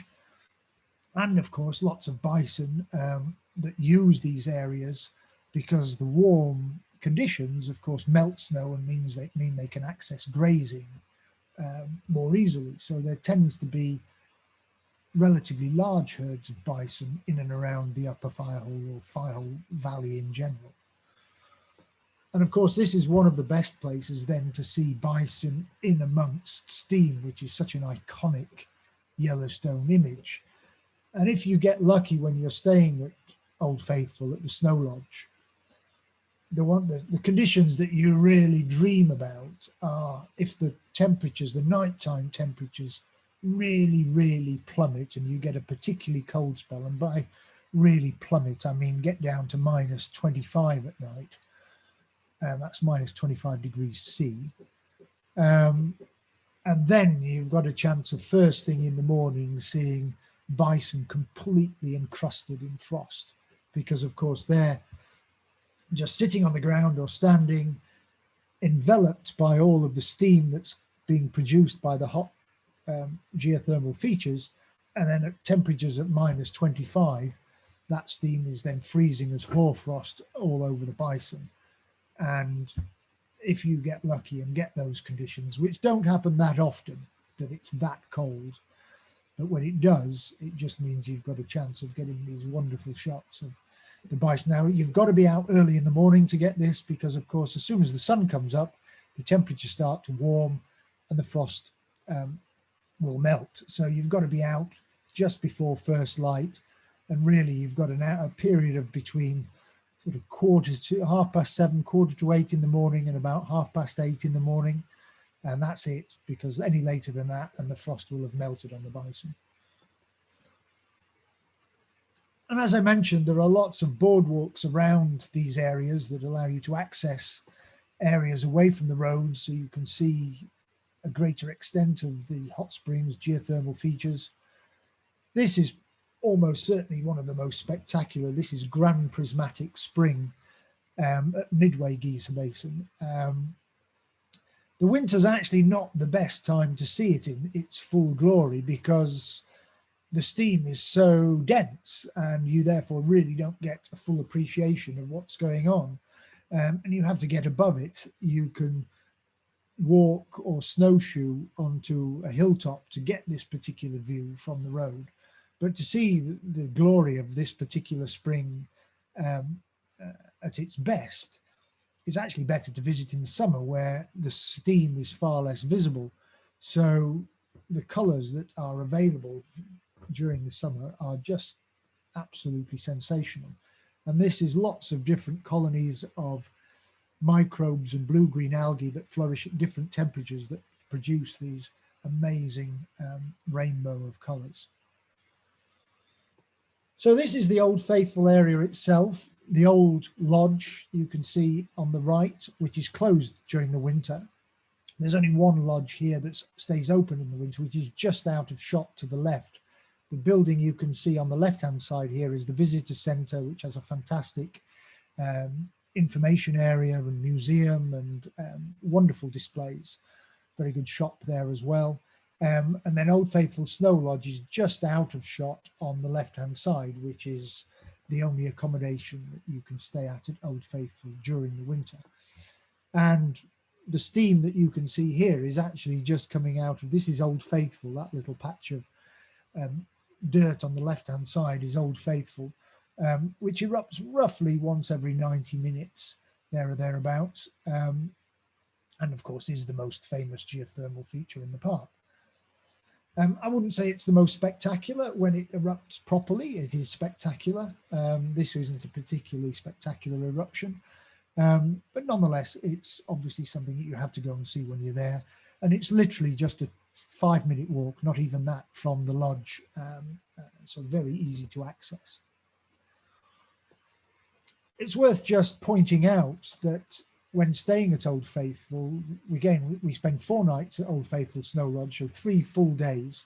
And of course, lots of bison that use these areas, because the warm conditions, of course, melt snow and mean they can access grazing more easily. So there tends to be relatively large herds of bison in and around the Upper Firehole or Firehole Valley in general. And of course, this is one of the best places then to see bison in amongst steam, which is such an iconic Yellowstone image. And if you get lucky when you're staying at Old Faithful at the Snow Lodge, the conditions that you really dream about are if the temperatures, the nighttime temperatures, really, really plummet, and you get a particularly cold spell. And by really plummet, I mean get down to minus 25 at night. And that's minus 25 degrees C. And then you've got a chance of first thing in the morning seeing bison completely encrusted in frost, because of course they're just sitting on the ground or standing, enveloped by all of the steam that's being produced by the hot geothermal features. And then at temperatures at minus 25, that steam is then freezing as hoarfrost all over the bison. And if you get lucky and get those conditions, which don't happen that often, that it's that cold, but when it does, it just means you've got a chance of getting these wonderful shots of the bison. Now, you've got to be out early in the morning to get this, because of course, as soon as the sun comes up, the temperatures start to warm and the frost will melt. So you've got to be out just before first light, And really, you've got a period of between sort of 7:15, 7:45 in the morning, and about 8:30 in the morning. And that's it, because any later than that and the frost will have melted on the bison. And as I mentioned, there are lots of boardwalks around these areas that allow you to access areas away from the roads, so you can see a greater extent of the hot springs geothermal features. This is almost certainly one of the most spectacular. This is Grand Prismatic Spring at Midway Geyser Basin. The winter's actually not the best time to see it in its full glory, because the steam is so dense and you therefore really don't get a full appreciation of what's going on. And you have to get above it. You can walk or snowshoe onto a hilltop to get this particular view from the road. But to see the glory of this particular spring at its best, it's actually better to visit in the summer, where the steam is far less visible. So the colours that are available during the summer are just absolutely sensational. And this is lots of different colonies of microbes and blue-green algae that flourish at different temperatures that produce these amazing rainbow of colours. So this is the Old Faithful area itself. The old lodge you can see on the right, which is closed during the winter. There's only one lodge here that stays open in the winter, which is just out of shot to the left. The building you can see on the left-hand side here is the visitor centre, which has a fantastic information area and museum and wonderful displays. Very good shop there as well. And then Old Faithful Snow Lodge is just out of shot on the left-hand side, which is the only accommodation that you can stay at Old Faithful during the winter. And the steam that you can see here is actually just coming out of, this is Old Faithful, that little patch of dirt on the left-hand side is Old Faithful, which erupts roughly once every 90 minutes, there or thereabouts. And of course is the most famous geothermal feature in the park. I wouldn't say it's the most spectacular. When it erupts properly, it is spectacular. This isn't a particularly spectacular eruption, but nonetheless, it's obviously something that you have to go and see when you're there. And it's literally just a 5-minute walk, not even that, from the lodge, so very easy to access. It's worth just pointing out that when staying at Old Faithful, again, we spend 4 nights at Old Faithful Snow Lodge, so 3 full days.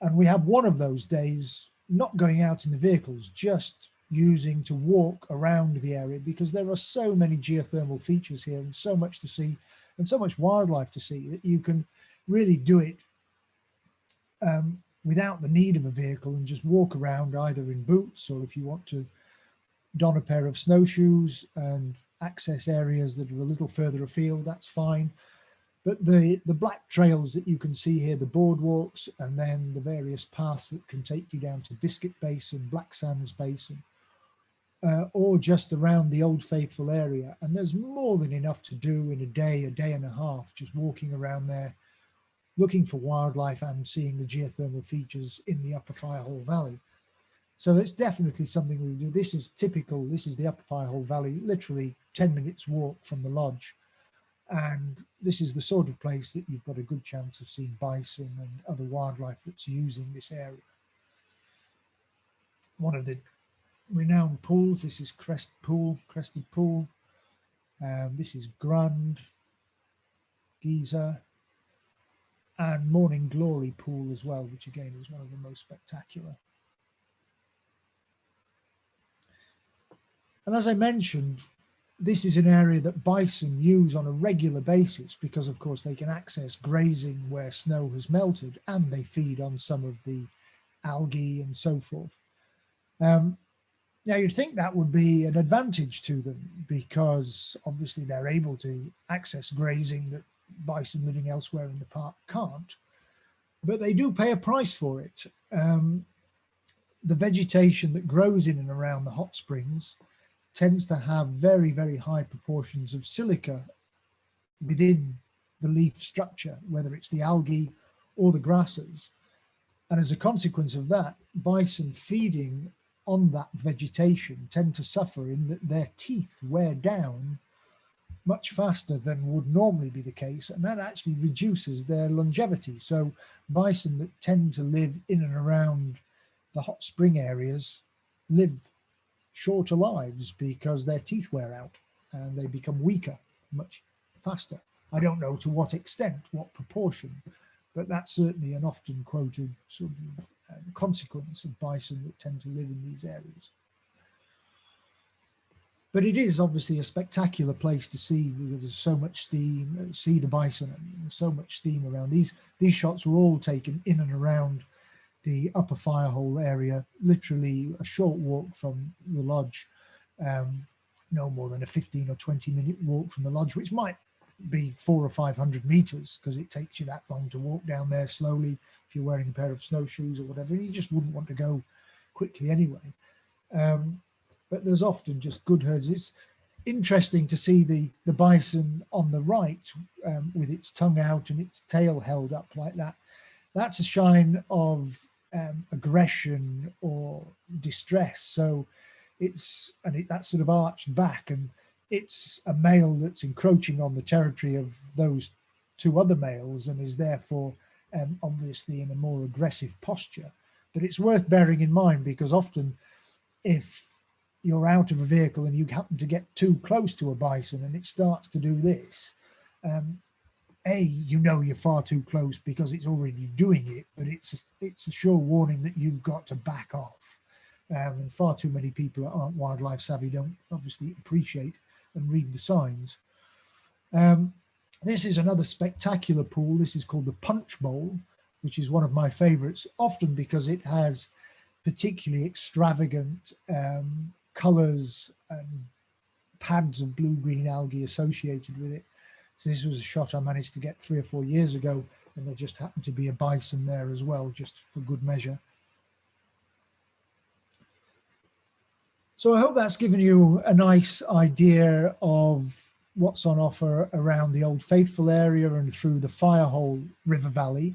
And we have one of those days not going out in the vehicles, just using to walk around the area, because there are so many geothermal features here and so much to see and so much wildlife to see that you can really do it without the need of a vehicle and just walk around either in boots, or if you want to don a pair of snowshoes and access areas that are a little further afield, that's fine. But the black trails that you can see here, the boardwalks, and then the various paths that can take you down to Biscuit Basin, Black Sands Basin, or just around the Old Faithful area. And there's more than enough to do in a day and a half, just walking around there, looking for wildlife and seeing the geothermal features in the Upper Firehole Valley. So it's definitely something we do. This is typical. This is the Upper Firehole Valley, literally 10 minutes walk from the lodge. And this is the sort of place that you've got a good chance of seeing bison and other wildlife that's using this area. One of the renowned pools, this is Crested Pool. This is Grand, Geyser, and Morning Glory Pool as well, which again is one of the most spectacular. And as I mentioned, this is an area that bison use on a regular basis because, of course, they can access grazing where snow has melted, and they feed on some of the algae and so forth. Now, you'd think that would be an advantage to them because obviously they're able to access grazing that bison living elsewhere in the park can't, but they do pay a price for it. The vegetation that grows in and around the hot springs tends to have very, very high proportions of silica within the leaf structure, whether it's the algae or the grasses. And as a consequence of that, bison feeding on that vegetation tend to suffer in that their teeth wear down much faster than would normally be the case, and that actually reduces their longevity. So bison that tend to live in and around the hot spring areas live shorter lives because their teeth wear out and they become weaker much faster. I don't know to what extent, what proportion, but that's certainly an often quoted sort of consequence of bison that tend to live in these areas. But it is obviously a spectacular place to see because there's so much steam, see the bison, and there's so much steam around. These shots were all taken in and around the upper Firehole area, literally a short walk from the lodge, no more than a 15 or 20-minute walk from the lodge, which might be 400 or 500 meters because it takes you that long to walk down there slowly if you're wearing a pair of snowshoes or whatever. You just wouldn't want to go quickly anyway. But there's often just good herds. It's interesting to see the bison on the right with its tongue out and its tail held up like that. That's a sign of aggression or distress. So that's sort of arched back, and it's a male that's encroaching on the territory of those two other males and is therefore obviously in a more aggressive posture. But it's worth bearing in mind because often if you're out of a vehicle and you happen to get too close to a bison and it starts to do this, you know you're far too close because it's already doing it, but it's a sure warning that you've got to back off. And far too many people that aren't wildlife savvy don't obviously appreciate and read the signs. This is another spectacular pool. This is called the Punch Bowl, which is one of my favorites, often because it has particularly extravagant colors and pads of blue-green algae associated with it. So this was a shot I managed to get 3 or 4 years ago, and there just happened to be a bison there as well, just for good measure. So I hope that's given you a nice idea of what's on offer around the Old Faithful area and through the Firehole River Valley.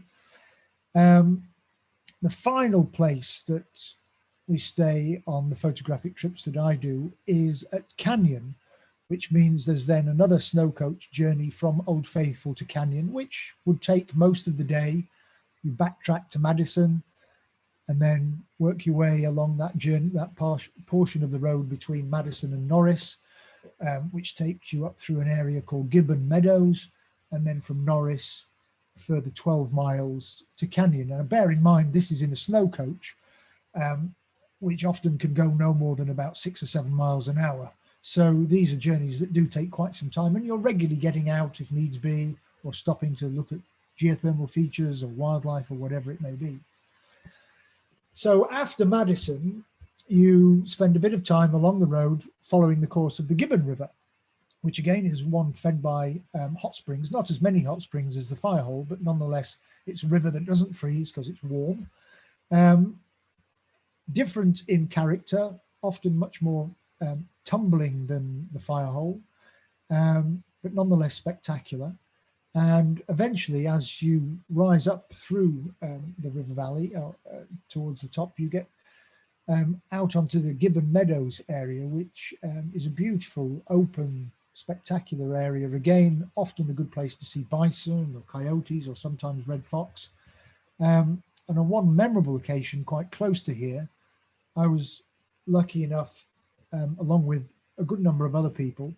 The final place that we stay on the photographic trips that I do is at Canyon, which means there's then another snow coach journey from Old Faithful to Canyon, which would take most of the day. You backtrack to Madison and then work your way along that journey, that portion of the road between Madison and Norris, which takes you up through an area called Gibbon Meadows, and then from Norris a further 12 miles to Canyon. And bear in mind, this is in a snow coach, which often can go no more than about 6 or 7 miles an hour. So these are journeys that do take quite some time, and you're regularly getting out if needs be, or stopping to look at geothermal features or wildlife or whatever it may be. So after Madison, you spend a bit of time along the road following the course of the Gibbon River, which again is one fed by hot springs, not as many hot springs as the Firehole, but nonetheless, it's a river that doesn't freeze because it's warm. Different in character, often much more tumbling than the Firehole, but nonetheless spectacular. And eventually, as you rise up through the river valley towards the top, you get out onto the Gibbon Meadows area, which is a beautiful, open, spectacular area. Again, often a good place to see bison or coyotes or sometimes red fox. And on one memorable occasion, quite close to here, I was lucky enough, along with a good number of other people,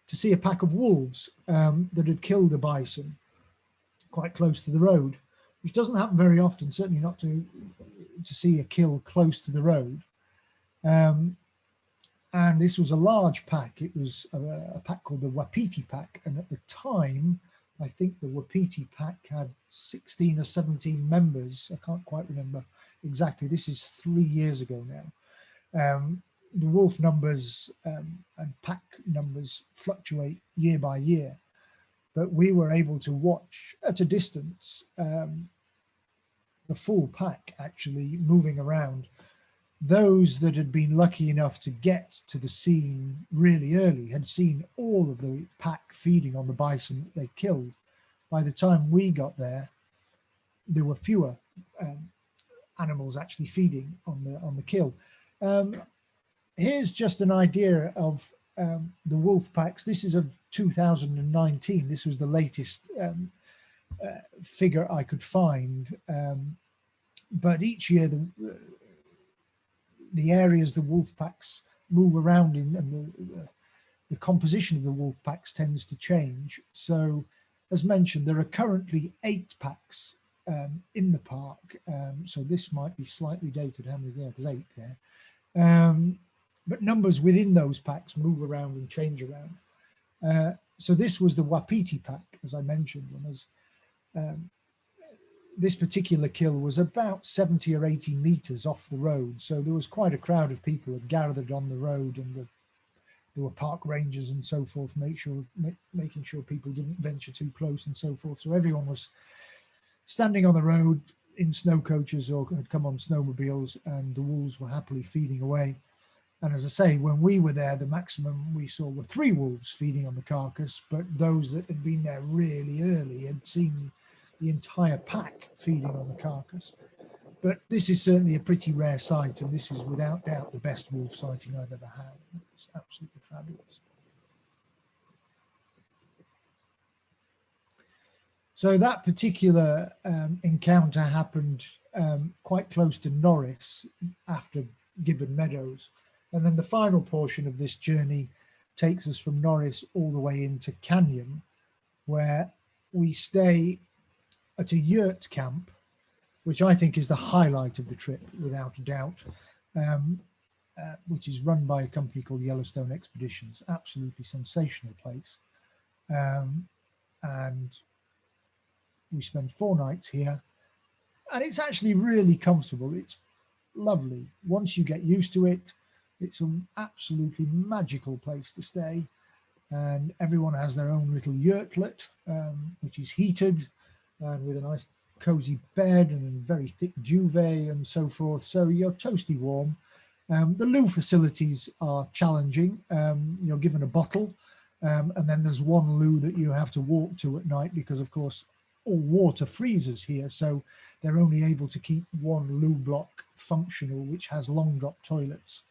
to see a pack of wolves that had killed a bison quite close to the road, which doesn't happen very often, certainly not to see a kill close to the road. And this was a large pack. It was a pack called the Wapiti pack. And at the time, I think the Wapiti pack had 16 or 17 members. I can't quite remember exactly. This is 3 years ago now. The wolf numbers and pack numbers fluctuate year by year, but we were able to watch at a distance the full pack actually moving around. Those that had been lucky enough to get to the scene really early had seen all of the pack feeding on the bison that they killed. By the time we got there, there were fewer animals actually feeding on the kill. Here's just an idea of the wolf packs. This is of 2019. This was the latest figure I could find. But each year, the areas the wolf packs move around in, and the composition of the wolf packs tends to change. So, as mentioned, there are currently 8 packs in the park. So this might be slightly dated. How many there? There's 8 there. But numbers within those packs move around and change around. So this was the Wapiti pack, as I mentioned, and as this particular kill was about 70 or 80 meters off the road. So there was quite a crowd of people that gathered on the road, and there were park rangers and so forth, making sure people didn't venture too close and so forth. So everyone was standing on the road in snow coaches or had come on snowmobiles, and the wolves were happily feeding away. And as I say, when we were there, the maximum we saw were 3 wolves feeding on the carcass, but those that had been there really early had seen the entire pack feeding on the carcass. But this is certainly a pretty rare sight, and this is without doubt the best wolf sighting I've ever had. It's absolutely fabulous. So that particular encounter happened quite close to Norris after Gibbon Meadows. And then the final portion of this journey takes us from Norris all the way into Canyon, where we stay at a yurt camp, which I think is the highlight of the trip, without a doubt, which is run by a company called Yellowstone Expeditions. Absolutely sensational place. And we spend 4 nights here, and it's actually really comfortable. It's lovely. Once you get used to it, it's an absolutely magical place to stay. And everyone has their own little yurtlet, which is heated and with a nice cozy bed and a very thick duvet and so forth. So you're toasty warm. The loo facilities are challenging. You're given a bottle, and then there's one loo that you have to walk to at night because, of course, all water freezes here. So they're only able to keep one loo block functional, which has long drop toilets.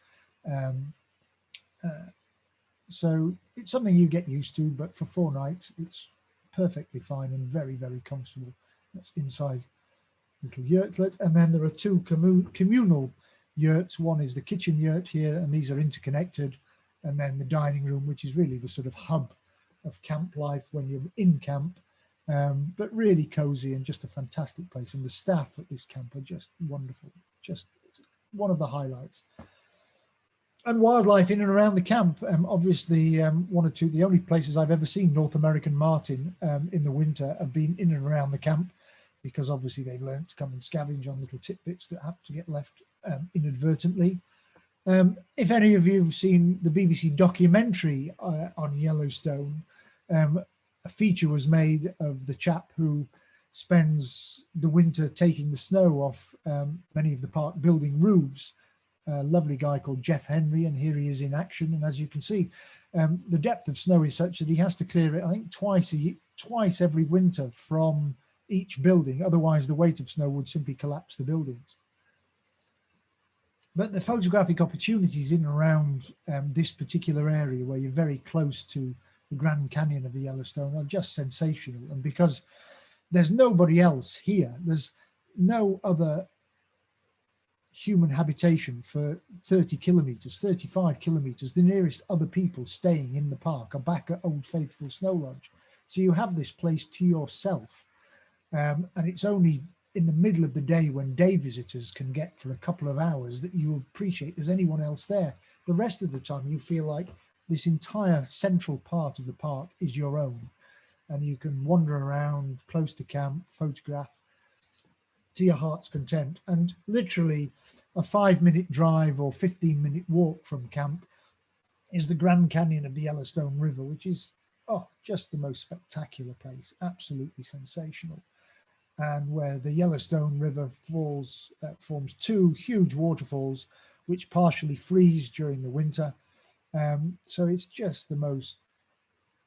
So it's something you get used to, but for 4 nights, it's perfectly fine and very, very comfortable. That's inside little yurtlet. And then there are 2 communal yurts. One is the kitchen yurt here, and these are interconnected. And then the dining room, which is really the sort of hub of camp life when you're in camp, but really cozy and just a fantastic place. And the staff at this camp are just wonderful, just one of the highlights. And wildlife in and around the camp, obviously 1 or 2, the only places I've ever seen North American marten in the winter have been in and around the camp, because obviously they've learned to come and scavenge on little tidbits that happen to get left inadvertently. If any of you have seen the BBC documentary on Yellowstone, a feature was made of the chap who spends the winter taking the snow off many of the park building roofs. A lovely guy called Jeff Henry, and here he is in action. And as you can see, the depth of snow is such that he has to clear it, I think, twice every winter from each building. Otherwise, the weight of snow would simply collapse the buildings. But the photographic opportunities in and around this particular area, where you're very close to the Grand Canyon of the Yellowstone, are just sensational. And because there's nobody else here, there's no other human habitation for 30 kilometers, 35 kilometers. The nearest other people staying in the park are back at Old Faithful Snow Lodge. So you have this place to yourself. And it's only in the middle of the day, when day visitors can get for a couple of hours, that you appreciate there's anyone else there. The rest of the time you feel like this entire central part of the park is your own, and you can wander around close to camp, photograph to your heart's content. And literally a 5-minute drive or 15-minute walk from camp is the Grand Canyon of the Yellowstone River, which is just the most spectacular place, absolutely sensational. And where the Yellowstone River forms 2 huge waterfalls, which partially freeze during the winter. So it's just the most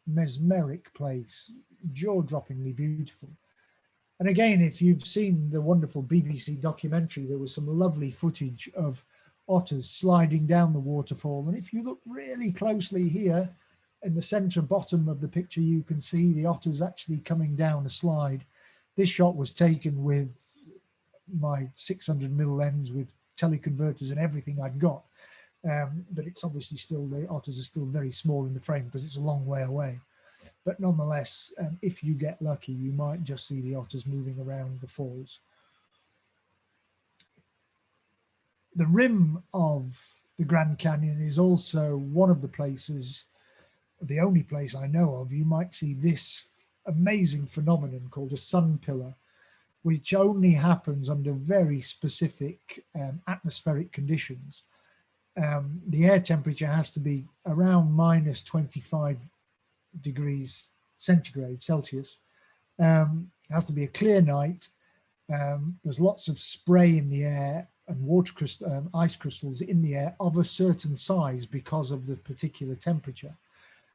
mesmeric place, jaw-droppingly beautiful. And again, if you've seen the wonderful BBC documentary, there was some lovely footage of otters sliding down the waterfall. And if you look really closely here in the center bottom of the picture, you can see the otters actually coming down a slide. This shot was taken with my 600mm lens with teleconverters and everything I'd got. But it's obviously still, the otters are still very small in the frame because it's a long way away. But nonetheless, if you get lucky, you might just see the otters moving around the falls. The rim of the Grand Canyon is also one of the places, the only place I know of, you might see this amazing phenomenon called a sun pillar, which only happens under very specific atmospheric conditions. The air temperature has to be around minus 25 degrees centigrade, Celsius. It has to be a clear night. There's lots of spray in the air and ice crystals in the air of a certain size because of the particular temperature.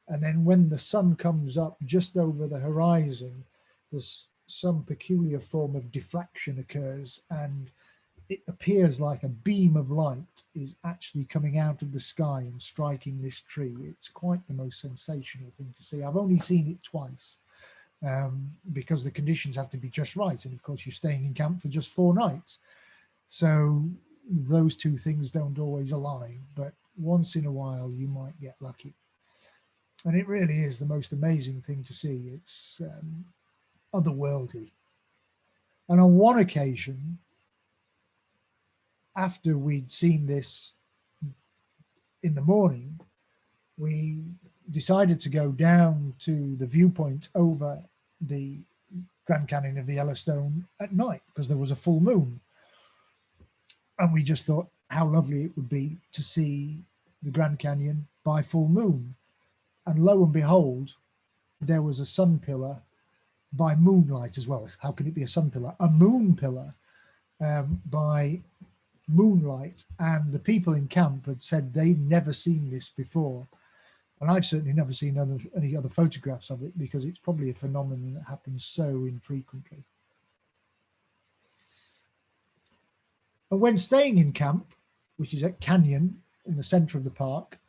And then when the sun comes up just over the horizon, there's some peculiar form of diffraction occurs, and it appears like a beam of light is actually coming out of the sky and striking this tree. It's quite the most sensational thing to see. I've only seen it twice because the conditions have to be just right. And of course, you're staying in camp for just 4 nights. So those two things don't always align, but once in a while you might get lucky. And it really is the most amazing thing to see. It's otherworldly. And on one occasion, after we'd seen this in the morning, we decided to go down to the viewpoint over the Grand Canyon of the Yellowstone at night because there was a full moon. And we just thought how lovely it would be to see the Grand Canyon by full moon. And lo and behold, there was a sun pillar by moonlight as well. How can it be a sun pillar? A moon pillar by moonlight. And the people in camp had said they'd never seen this before. And I've certainly never seen any other photographs of it because it's probably a phenomenon that happens so infrequently. But when staying in camp, which is at Canyon in the center of the park,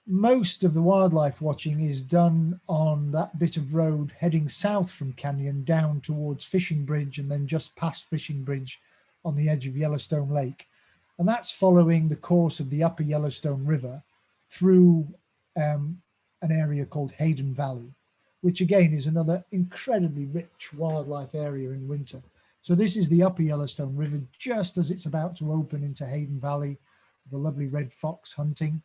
most of the wildlife watching is done on that bit of road heading south from Canyon down towards Fishing Bridge and then just past Fishing Bridge on the edge of Yellowstone Lake. And that's following the course of the upper Yellowstone River through an area called Hayden Valley, which again is another incredibly rich wildlife area in winter. So this is the upper Yellowstone River just as it's about to open into Hayden Valley, the lovely red fox hunting.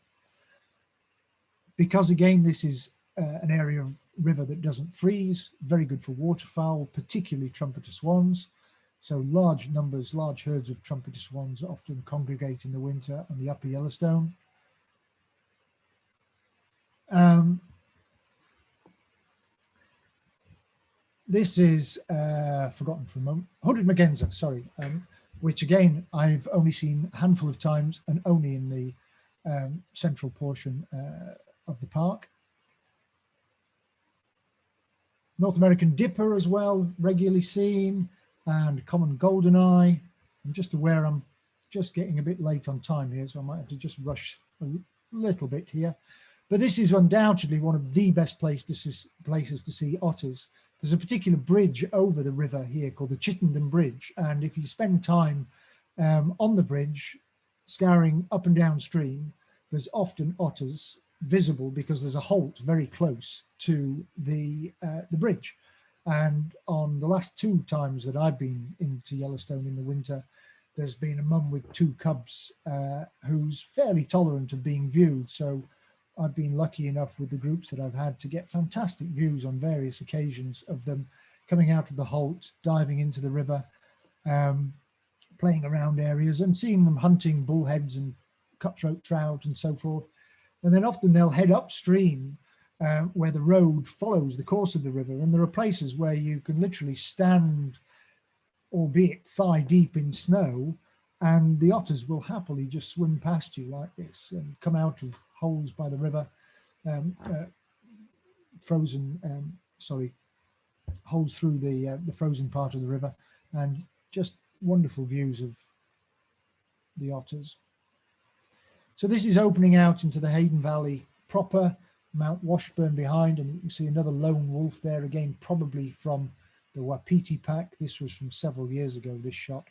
Because again, this is an area of river that doesn't freeze, very good for waterfowl, particularly trumpeter swans. So large numbers, large herds of trumpeter swans often congregate in the winter on the upper Yellowstone. This is, forgotten for a moment, hooded merganser, sorry, which again, I've only seen a handful of times and only in the central portion of the park. North American dipper as well, regularly seen, and common goldeneye. I'm just aware I'm just getting a bit late on time here, so I might have to just rush a little bit here. But this is undoubtedly one of the best places to see otters. There's a particular bridge over the river here called the Chittenden Bridge. And if you spend time on the bridge, scouring up and downstream, there's often otters visible because there's a halt very close to the bridge. And on the last 2 times that I've been into Yellowstone in the winter, there's been a mum with 2 cubs who's fairly tolerant of being viewed. So I've been lucky enough with the groups that I've had to get fantastic views on various occasions of them coming out of the halt, diving into the river, playing around areas and seeing them hunting bullheads and cutthroat trout and so forth. And then often they'll head upstream where the road follows the course of the river. And there are places where you can literally stand, albeit thigh deep in snow, and the otters will happily just swim past you like this and come out of holes by the river, holes through the frozen part of the river, and just wonderful views of the otters. So this is opening out into the Hayden Valley proper, Mount Washburn behind, and you can see another lone wolf there again, probably from the Wapiti pack. This was from several years ago, this shot.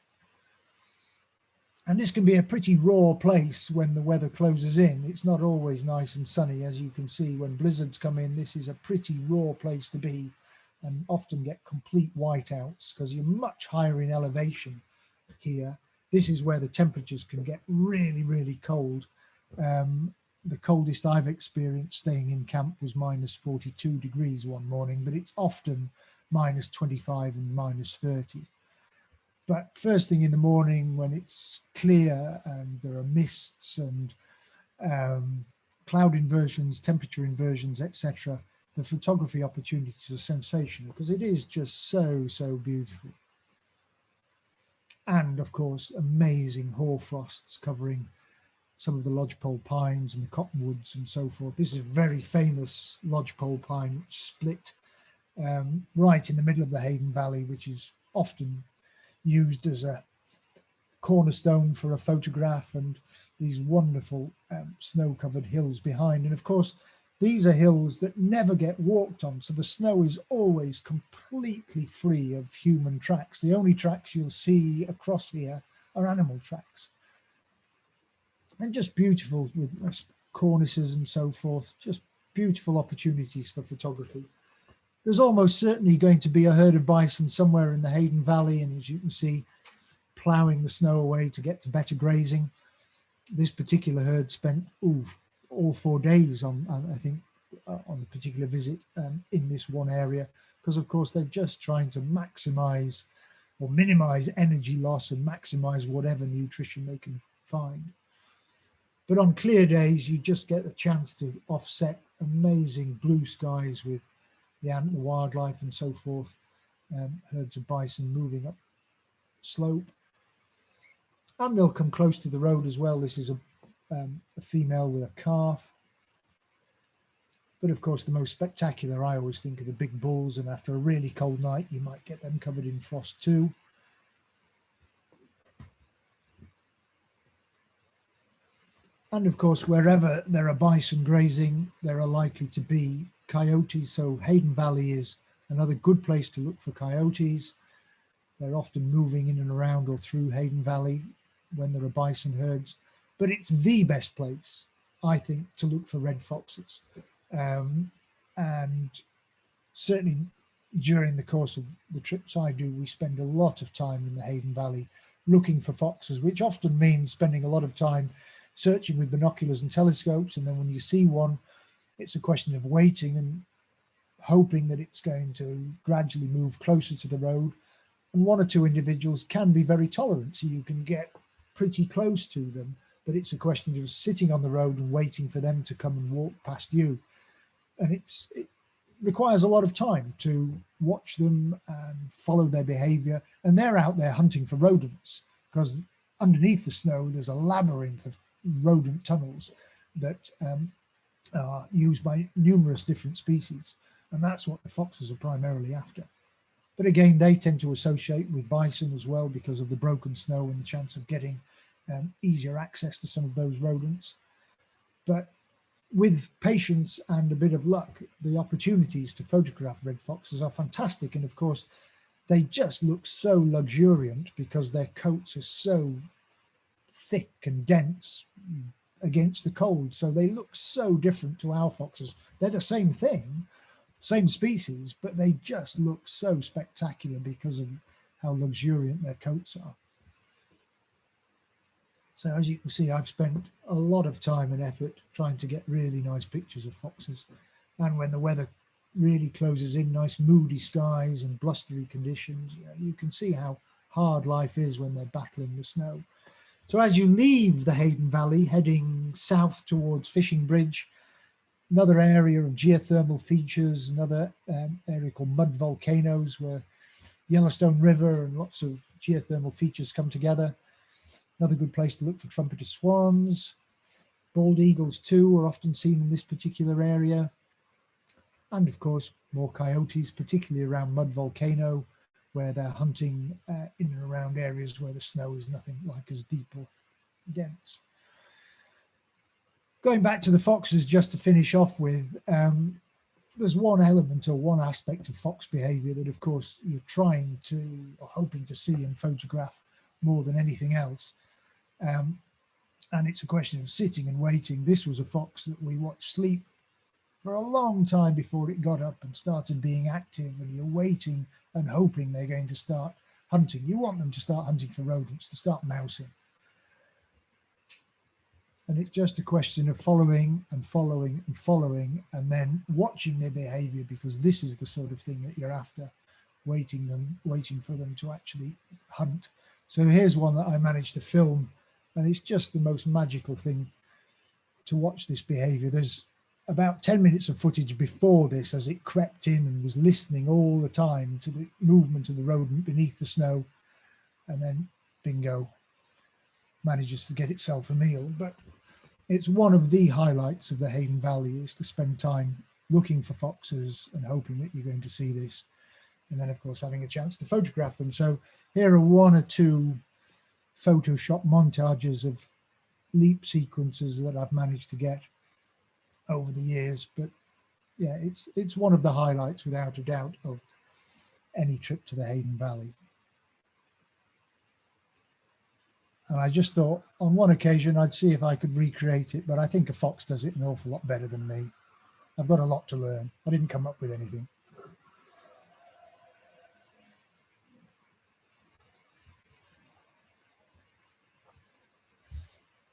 And this can be a pretty raw place when the weather closes in. It's not always nice and sunny, as you can see. When blizzards come in, this is a pretty raw place to be, and often get complete whiteouts because you're much higher in elevation here. This is where the temperatures can get really, really cold. The coldest I've experienced staying in camp was minus 42 degrees one morning, but it's often minus 25 and minus 30. But first thing in the morning, when it's clear and there are mists and cloud inversions, temperature inversions, etc., the photography opportunities are sensational because it is just so, so beautiful. And of course, amazing hoarfrosts covering some of the lodgepole pines and the cottonwoods and so forth. This is a very famous lodgepole pine which split right in the middle of the Hayden Valley, which is often used as a cornerstone for a photograph, and these wonderful snow-covered hills behind. And of course, these are hills that never get walked on, so the snow is always completely free of human tracks. The only tracks you'll see across here are animal tracks. And just beautiful with cornices and so forth, just beautiful opportunities for photography. There's almost certainly going to be a herd of bison somewhere in the Hayden Valley, and as you can see, ploughing the snow away to get to better grazing. This particular herd spent all 4 days on I think, on the particular visit in this one area, because of course they're just trying to maximize or minimize energy loss and maximize whatever nutrition they can find. But on clear days, you just get a chance to offset amazing blue skies with the animal wildlife and so forth. Herds of bison moving up slope, and they'll come close to the road as well. This is a female with a calf. But of course, the most spectacular, I always think, are the big bulls, and after a really cold night, you might get them covered in frost too. And of course, wherever there are bison grazing, there are likely to be coyotes. So Hayden Valley is another good place to look for coyotes. They're often moving in and around or through Hayden Valley when there are bison herds. But it's the best place, I think, to look for red foxes. And certainly during the course of the trips I do, we spend a lot of time in the Hayden Valley looking for foxes, which often means spending a lot of time searching with binoculars and telescopes. And then when you see one, it's a question of waiting and hoping that it's going to gradually move closer to the road. And one or two individuals can be very tolerant, so you can get pretty close to them, but it's a question of sitting on the road and waiting for them to come and walk past you. And it requires a lot of time to watch them and follow their behavior. And they're out there hunting for rodents, because underneath the snow, there's a labyrinth of rodent tunnels that are used by numerous different species. And that's what the foxes are primarily after. But again, they tend to associate with bison as well because of the broken snow and the chance of getting easier access to some of those rodents. But with patience and a bit of luck, the opportunities to photograph red foxes are fantastic. And of course, they just look so luxuriant because their coats are so thick and dense against the cold. So they look so different to our foxes. They're the same thing, same species, but they just look so spectacular because of how luxuriant their coats are. So as you can see, I've spent a lot of time and effort trying to get really nice pictures of foxes. And when the weather really closes in, nice moody skies and blustery conditions, you can see how hard life is when they're battling the snow. So as you leave the Hayden Valley, heading south towards Fishing Bridge, another area of geothermal features, another area called mud volcanoes where Yellowstone River and lots of geothermal features come together. Another good place to look for trumpeter swans. Bald eagles too are often seen in this particular area. And of course, more coyotes, particularly around Mud Volcano, where they're hunting in and around areas where the snow is nothing like as deep or dense. going back to the foxes, just to finish off with, there's one element or one aspect of fox behavior that, of course, you're trying to or hoping to see and photograph more than anything else. And it's a question of sitting and waiting. This was a fox that we watched sleep for a long time before it got up and started being active, and you're waiting and hoping they're going to start hunting. You want them to start hunting for rodents, to start mousing. And it's just a question of following and following and following, and then watching their behavior, because this is the sort of thing that you're after, waiting for them to actually hunt. So here's one that I managed to film, and it's just the most magical thing to watch this behavior. There's about 10 minutes of footage before this as it crept in and was listening all the time to the movement of the rodent beneath the snow, and then bingo, manages to get itself a meal. But it's one of the highlights of the Hayden Valley, is to spend time looking for foxes and hoping that you're going to see this, and then of course having a chance to photograph them. So here are one or two Photoshop montages of leap sequences that I've managed to get over the years. But yeah, it's one of the highlights without a doubt of any trip to the Hayden Valley. And I just thought on one occasion I'd see if I could recreate it, but I think a fox does it an awful lot better than me. I've got a lot to learn. I didn't come up with anything.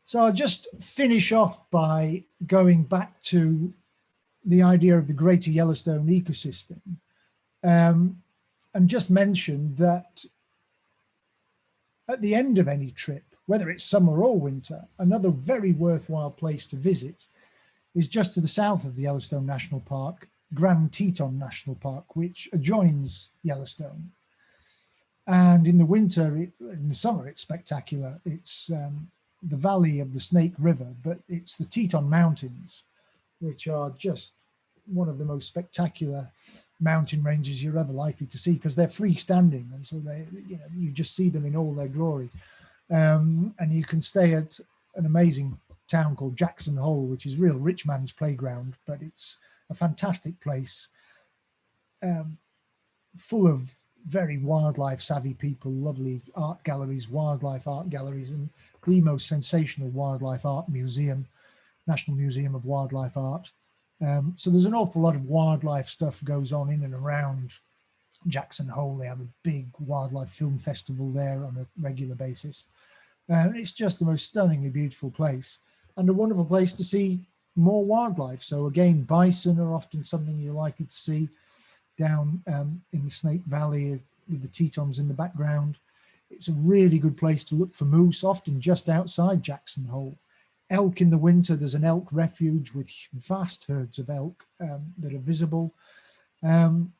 So I'll just finish off by going back to the idea of the greater Yellowstone ecosystem, and just mention that at the end of any trip, whether it's summer or winter, another very worthwhile place to visit is just to the south of the Yellowstone National Park, Grand Teton National Park, which adjoins Yellowstone. And in the winter, in the summer, it's spectacular. It's the valley of the Snake River, but it's the Teton Mountains, which are just one of the most spectacular mountain ranges you're ever likely to see, because they're freestanding, and so they, you just see them in all their glory. And you can stay at an amazing town called Jackson Hole, which is real rich man's playground, but it's a fantastic place, full of very wildlife savvy people, lovely art galleries, wildlife art galleries, and the most sensational wildlife art museum, National Museum of Wildlife Art. So there's an awful lot of wildlife stuff goes on in and around Jackson Hole. They have a big wildlife film festival there on a regular basis. It's just the most stunningly beautiful place, and a wonderful place to see more wildlife. So again, bison are often something you're likely to see down in the Snake Valley with the Tetons in the background. It's a really good place to look for moose, often just outside Jackson Hole. Elk in the winter, there's an elk refuge with vast herds of elk that are visible. And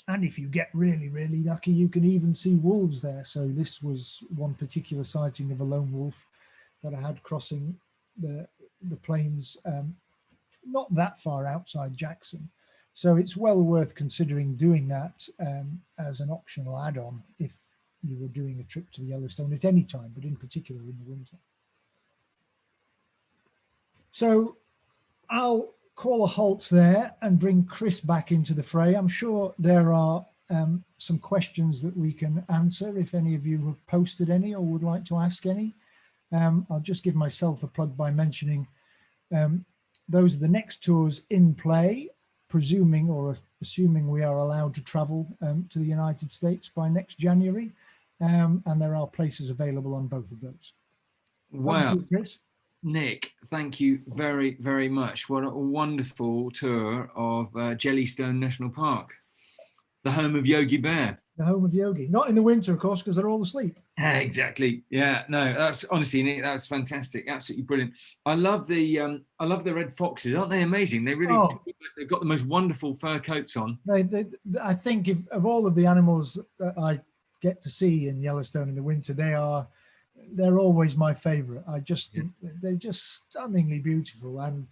if you get really, really lucky, you can even see wolves there. So this was one particular sighting of a lone wolf that I had crossing the plains, not that far outside Jackson. So it's well worth considering doing that as an optional add-on if you were doing a trip to the Yellowstone at any time, but in particular in the winter. So I'll call a halt there and bring Chris back into the fray. I'm sure there are some questions that we can answer if any of you have posted any or would like to ask any. I'll just give myself a plug by mentioning those are the next tours in play, presuming or assuming we are allowed to travel to the United States by next January. And there are places available on both of those.
Wow.
You, Chris.
Nick, thank you very, very much. What a wonderful tour of Yellowstone National Park, the home of Yogi Bear.
The home of Yogi. Not in the winter, of course, because they're all asleep.
Exactly. Yeah. No, that's honestly, Nick, that's fantastic. Absolutely brilliant. I love the red foxes. Aren't they amazing? They really, they've got the most wonderful fur coats on.
I think of all of the animals that I get to see in Yellowstone in the winter, they're always my favorite. I just think they're just stunningly beautiful, and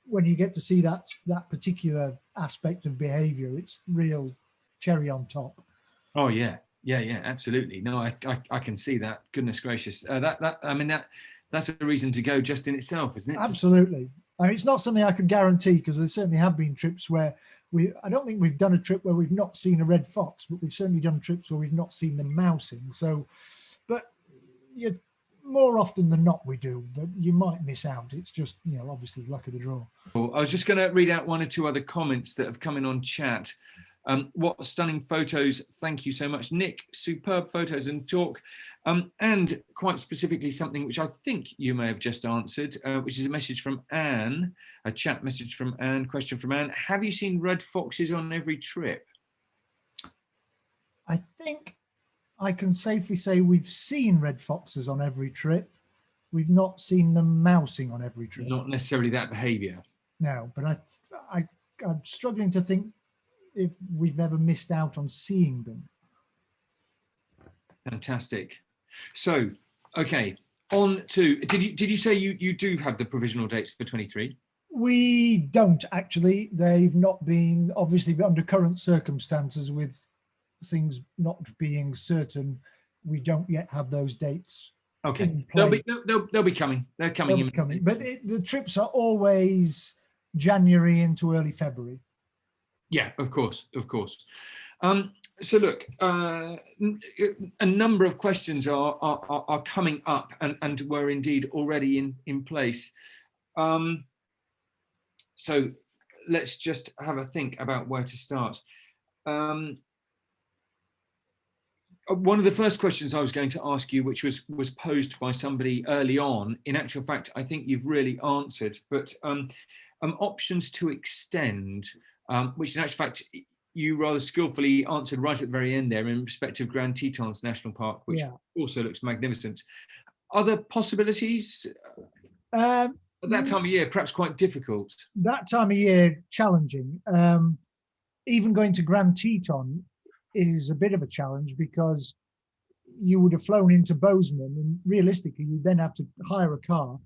when you get to see that particular aspect of behavior, it's real cherry on top.
Oh yeah, absolutely. No, I can see that. Goodness gracious, that's a reason to go just in itself, isn't it?
Absolutely. I mean, it's not something I could guarantee, because there certainly have been trips where I don't think we've done a trip where we've not seen a red fox, but we've certainly done trips where we've not seen them mousing. So, but you, more often than not we do, but you might miss out. It's just, you know, obviously luck of the draw.
I was just going to read out one or two other comments that have come in on chat. What stunning photos. Thank you so much, Nick. Superb photos and talk. And quite specifically something which I think you may have just answered, which is a message from Anne, a chat message from Anne, question from Anne. Have you seen red foxes on every trip?
I think I can safely say we've seen red foxes on every trip. We've not seen them mousing on every trip.
Not necessarily that behaviour.
No, but I'm struggling to think if we've ever missed out on seeing them.
Fantastic. So, okay, on to, did you say you do have the provisional dates for 23?
We don't actually. They've not been, obviously, under current circumstances with things not being certain, we don't yet have those dates.
Okay, they'll be coming. They're coming in.
Coming. But the trips are always January into early February.
Yeah, of course, of course. So look, a number of questions are coming up and were indeed already in place. So let's just have a think about where to start. One of the first questions I was going to ask you, which was posed by somebody early on, in actual fact, I think you've really answered, but options to extend, which in actual fact, you rather skillfully answered right at the very end there in respect of Grand Tetons National Park, which also looks magnificent. Other possibilities? At that time of year, perhaps quite difficult.
That time of year, challenging. Even going to Grand Teton is a bit of a challenge, because you would have flown into Bozeman, and realistically you then have to hire a car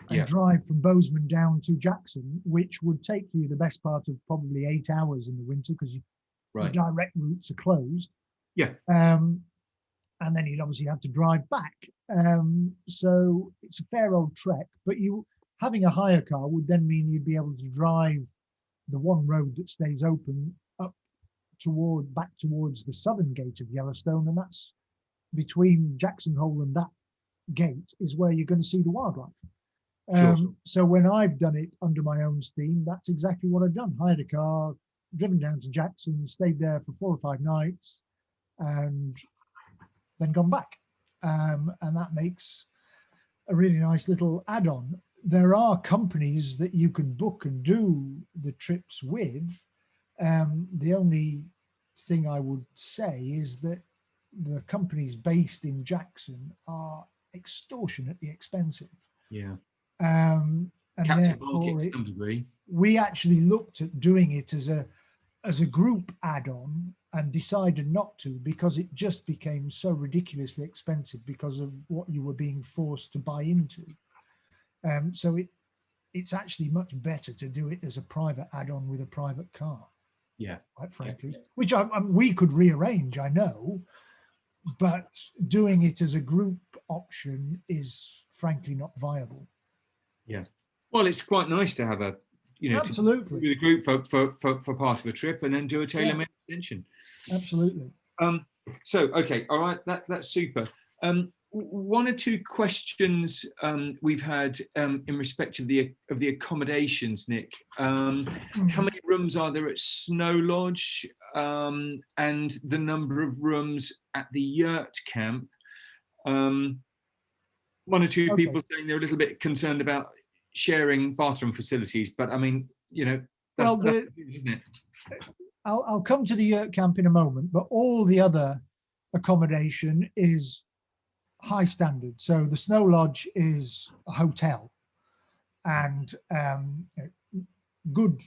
and drive from Bozeman down to Jackson, which would take you the best part of probably 8 hours in the winter, because the direct routes are closed. And then you'd obviously have to drive back. So it's a fair old trek, but having a hire car would then mean you'd be able to drive the one road that stays open up back towards the southern gate of Yellowstone, and that's between Jackson Hole and that gate is where you're going to see the wildlife. So when I've done it under my own steam, that's exactly what I've done. Hired a car, driven down to Jackson, stayed there for 4 or 5 nights, and then gone back. And that makes a really nice little add-on. There are companies that you can book and do the trips with. The only thing I would say is that the companies based in Jackson are extortionately expensive. And therefore
to some degree.
We actually looked at doing it as a group add-on and decided not to, because it just became so ridiculously expensive because of what you were being forced to buy into. So it's actually much better to do it as a private add-on with a private car. Quite frankly, which we could rearrange, I know, but doing it as a group option is frankly not viable.
Well, it's quite nice to have a,
absolutely,
to do the group for part of a trip and then do a tailor-made extension.
Absolutely.
So okay, all right, that's super. One or two questions we've had in respect of the accommodations, Nick. How many rooms are there at Snow Lodge, and the number of rooms at the yurt camp? One or two people saying they're a little bit concerned about sharing bathroom facilities, but I mean, that's isn't it?
I'll come to the yurt camp in a moment, but all the other accommodation is high standard. So the Snow Lodge is a hotel, and good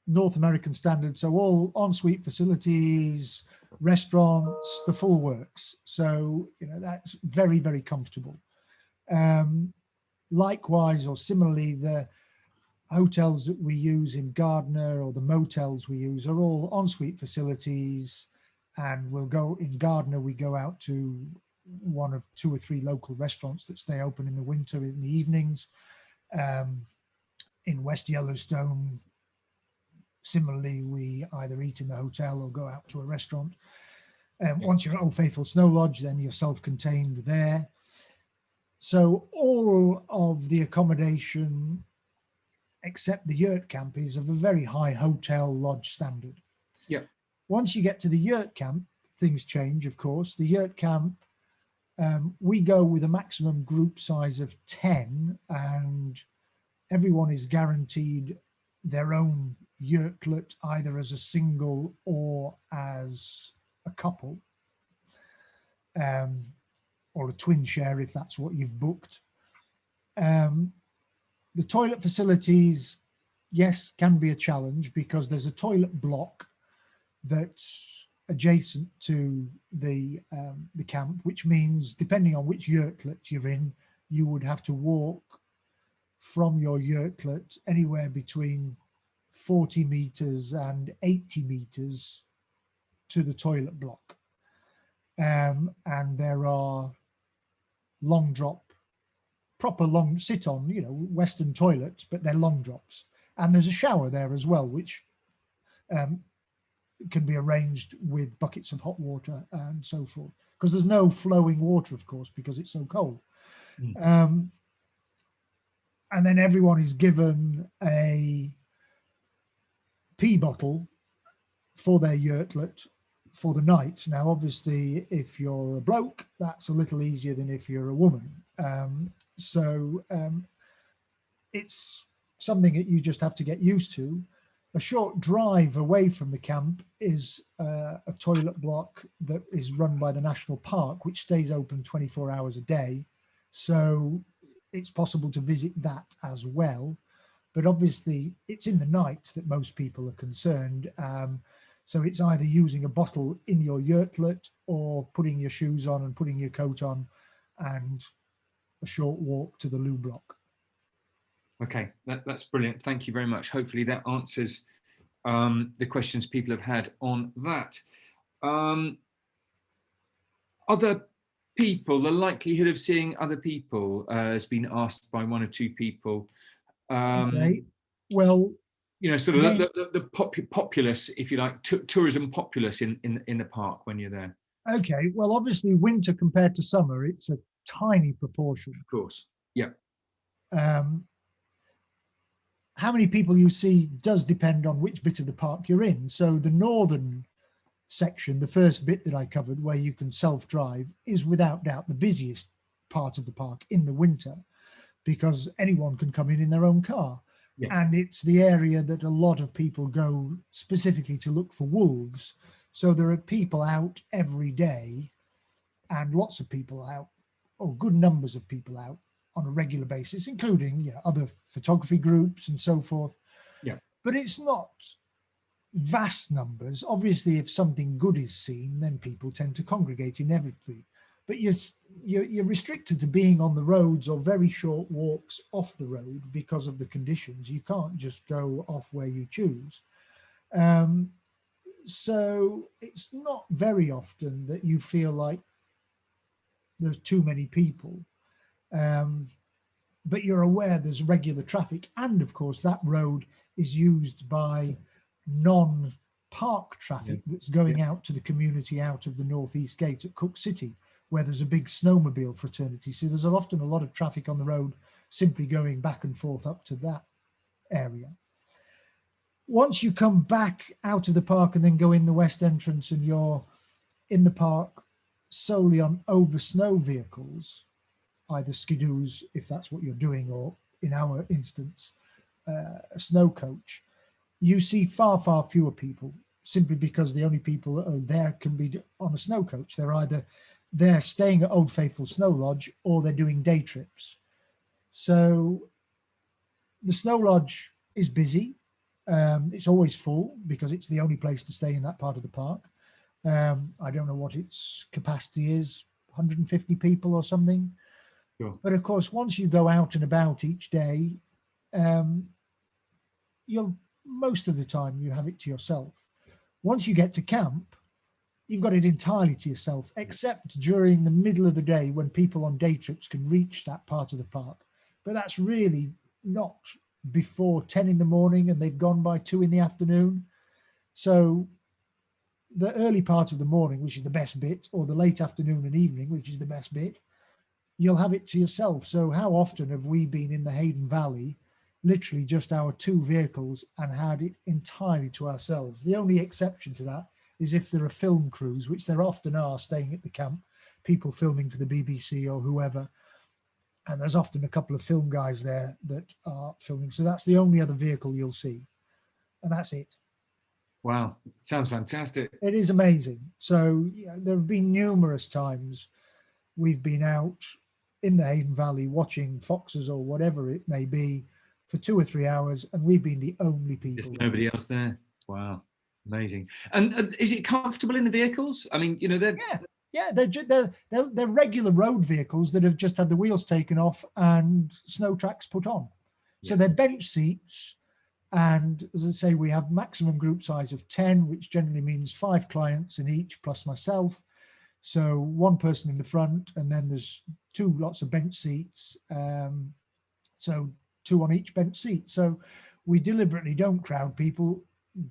North American standard. So all ensuite facilities, restaurants, the full works. So that's very, very comfortable. Likewise, or similarly, the hotels that we use in Gardner, or the motels we use, are all ensuite facilities. And we'll go in Gardner, we go out to one of 2 or 3 local restaurants that stay open in the winter in the evenings. In West Yellowstone, similarly, we either eat in the hotel or go out to a restaurant. Once you're at Old Faithful Snow Lodge, then you're self-contained there. So all of the accommodation, except the yurt camp, is of a very high hotel lodge standard.
Yeah.
Once you get to the yurt camp, things change, of course. The yurt camp, we go with a maximum group size of 10, and everyone is guaranteed their own yurtlet, either as a single or as a couple, or a twin share if that's what you've booked. The toilet facilities, yes, can be a challenge because there's a toilet block that's adjacent to the camp, which means depending on which yurtlet you're in, you would have to walk from your yurtlet anywhere between 40 meters and 80 meters to the toilet block. And there are long drop, proper long sit on, you know, Western toilets, but they're long drops. And there's a shower there as well, which can be arranged with buckets of hot water and so forth, because there's no flowing water, of course, because it's so cold. And then everyone is given a pee bottle for their yurtlet for the night. Now, obviously, if you're a bloke, that's a little easier than if you're a woman. It's something that you just have to get used to. A short drive away from the camp is a toilet block that is run by the National Park, which stays open 24 hours a day. So it's possible to visit that as well. But obviously, it's in the night that most people are concerned. So it's either using a bottle in your yurtlet or putting your shoes on and putting your coat on and a short walk to the loo block.
Okay, that's brilliant. Thank you very much. Hopefully that answers the questions people have had on that. Other people, the likelihood of seeing other people has been asked by one or two people.
Okay. Well,
you know, sort of the populace, if you like, tourism populace in the park when you're there.
Okay. Well, obviously, winter compared to summer, it's a tiny proportion.
Of course. Yeah.
How many people you see does depend on which bit of the park you're in. So the northern section, the first bit that I covered, where you can self-drive, is without doubt the busiest part of the park in the winter, because anyone can come in their own car. Yeah. And it's the area that a lot of people go specifically to look for wolves. So there are people out every day, and lots of people out, or good numbers of people out on a regular basis, including other photography groups and so forth.
Yeah.
But it's not vast numbers. Obviously, if something good is seen, then people tend to congregate inevitably. But you're restricted to being on the roads or very short walks off the road because of the conditions. You can't just go off where you choose. So it's not very often that you feel like there's too many people. But you're aware there's regular traffic. And of course, that road is used by non-park traffic that's going out to the community out of the Northeast Gate at Cook City, where there's a big snowmobile fraternity. So there's often a lot of traffic on the road simply going back and forth up to that area. Once you come back out of the park and then go in the west entrance and you're in the park solely on over snow vehicles, either skidoos, if that's what you're doing, or in our instance, a snow coach, you see far, far fewer people, simply because the only people that are there can be on a snow coach. They're staying at Old Faithful Snow Lodge, or they're doing day trips. So the snow lodge is busy. It's always full because it's the only place to stay in that part of the park. I don't know what its capacity is, 150 people or something.
Sure.
But of course, once you go out and about each day, most of the time you have it to yourself. Once you get to camp, you've got it entirely to yourself, except during the middle of the day when people on day trips can reach that part of the park. But that's really not before 10 in the morning and they've gone by 2 in the afternoon. So the early part of the morning, which is the best bit, or the late afternoon and evening, which is the best bit, you'll have it to yourself. So how often have we been in the Hayden Valley, literally just our 2 vehicles, and had it entirely to ourselves? The only exception to that is if there are film crews, which there often are staying at the camp, people filming for the BBC or whoever. And there's often a couple of film guys there that are filming. So that's the only other vehicle you'll see. And that's it.
Wow, sounds fantastic.
It is amazing. So yeah, there have been numerous times we've been out in the Hayden Valley watching foxes or whatever it may be for 2 or 3 hours, and we've been the only people.
There's nobody else there. Wow, amazing. And is it comfortable in the vehicles? I mean, you know,
they're regular road vehicles that have just had the wheels taken off and snow tracks put on. So they're bench seats. And as I say, we have maximum group size of 10, which generally means 5 clients in each plus myself. So 1 person in the front, and then there's 2 lots of bench seats. So 2 on each bench seat. So we deliberately don't crowd people,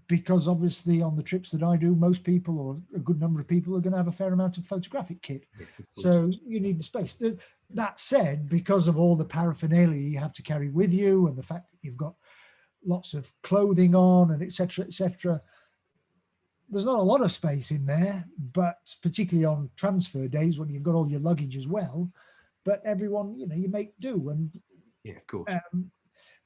because obviously on the trips that I do, most people, or a good number of people, are going to have a fair amount of photographic kit. Yes, so you need the space. That said, because of all the paraphernalia you have to carry with you, and the fact that you've got lots of clothing on, and etc., etc., there's not a lot of space in there, but particularly on transfer days when you've got all your luggage as well. But everyone, you know, you make do. And
yeah, of course.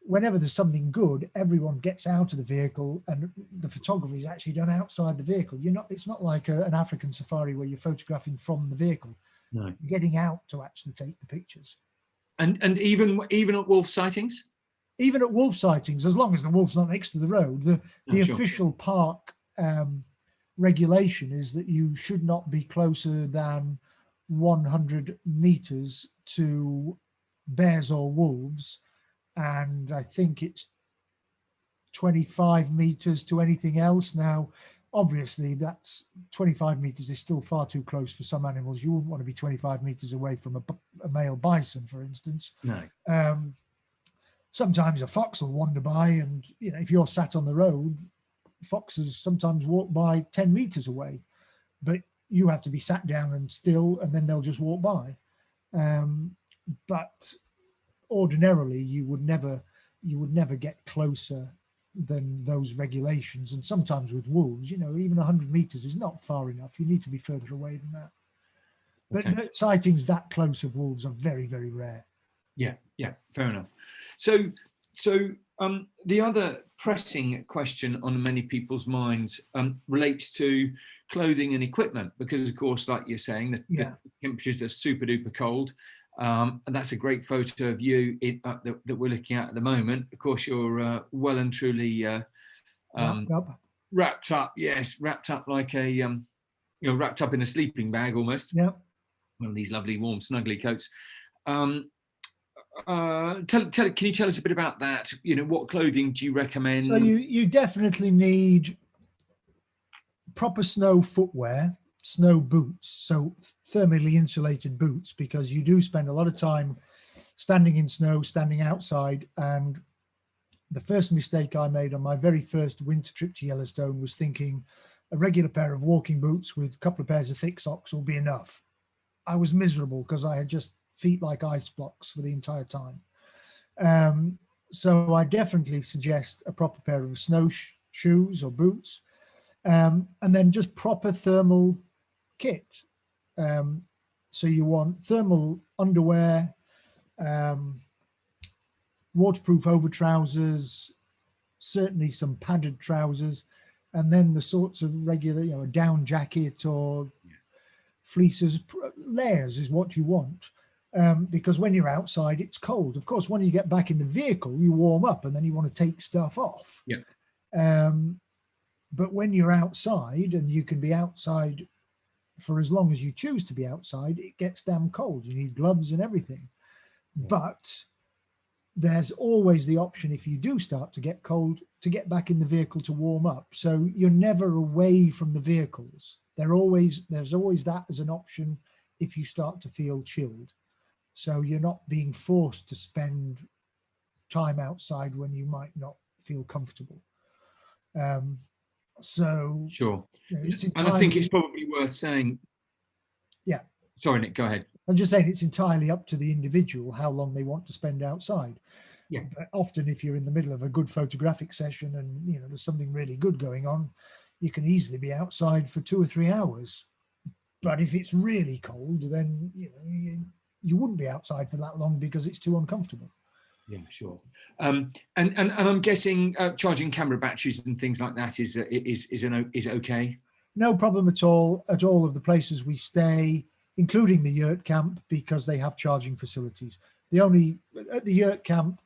Whenever there's something good, everyone gets out of the vehicle, and the photography is actually done outside the vehicle. It's not like an African safari where you're photographing from the vehicle.
No,
you're getting out to actually take the pictures.
And even at wolf sightings?
Even at wolf sightings, as long as the wolf's not next to the road, the official park regulation is that you should not be closer than 100 meters to bears or wolves, and I think it's 25 meters to anything else. Now, obviously, that's 25 meters is still far too close for some animals. You wouldn't want to be 25 meters away from a male bison, for instance.
No.
Sometimes a fox will wander by, and you know, if you're sat on the road, foxes sometimes walk by 10 meters away, but you have to be sat down and still, and then they'll just walk by. But ordinarily, you would never get closer than those regulations. And sometimes with wolves, you know, even 100 meters is not far enough. You need to be further away than that. But sightings that close of wolves are very, very rare.
Yeah, fair enough. So the other pressing question on many people's minds relates to clothing and equipment, because of course, like you're saying, the temperatures are super duper cold. And that's a great photo of you that we're looking at the moment. Of course, you're well and truly wrapped up. Yes, wrapped up like a wrapped up in a sleeping bag almost.
Yeah,
one of these lovely warm snuggly coats. Can you tell us a bit about that? You know, what clothing do you recommend?
So you definitely need proper snow footwear, snow boots, so thermally insulated boots, because you do spend a lot of time standing in snow, standing outside. And the first mistake I made on my very first winter trip to Yellowstone was thinking a regular pair of walking boots with a couple of pairs of thick socks will be enough. I was miserable because I had just feet like ice blocks for the entire time. So I definitely suggest a proper pair of snow shoes or boots, and then just proper thermal kit. So you want thermal underwear, waterproof over trousers, certainly some padded trousers, and then the sorts of regular, you know, a down jacket or fleeces. Layers is what you want, because when you're outside, it's cold. Of course, when you get back in the vehicle, you warm up and then you want to take stuff off.
Yeah.
But when you're outside, and you can be outside for as long as you choose to be outside, it gets damn cold. You need gloves and everything. Yeah. But there's always the option, if you do start to get cold, to get back in the vehicle to warm up. So you're never away from the vehicles. There's always that as an option if you start to feel chilled. So you're not being forced to spend time outside when you might not feel comfortable. So
Sure.
it's
And I think it's
entirely,
probably worth saying,
yeah,
sorry, Nick, go ahead.
I'm just saying it's entirely up to the individual how long they want to spend outside.
Yeah.
But often if you're in the middle of a good photographic session and there's something really good going on, you can easily be outside for 2 or 3 hours. But if it's really cold, then you wouldn't be outside for that long because it's too uncomfortable.
Yeah, sure. And I'm guessing charging camera batteries and things like that is okay.
No problem at all of the places we stay, including the yurt camp, because they have charging facilities. At the yurt camp,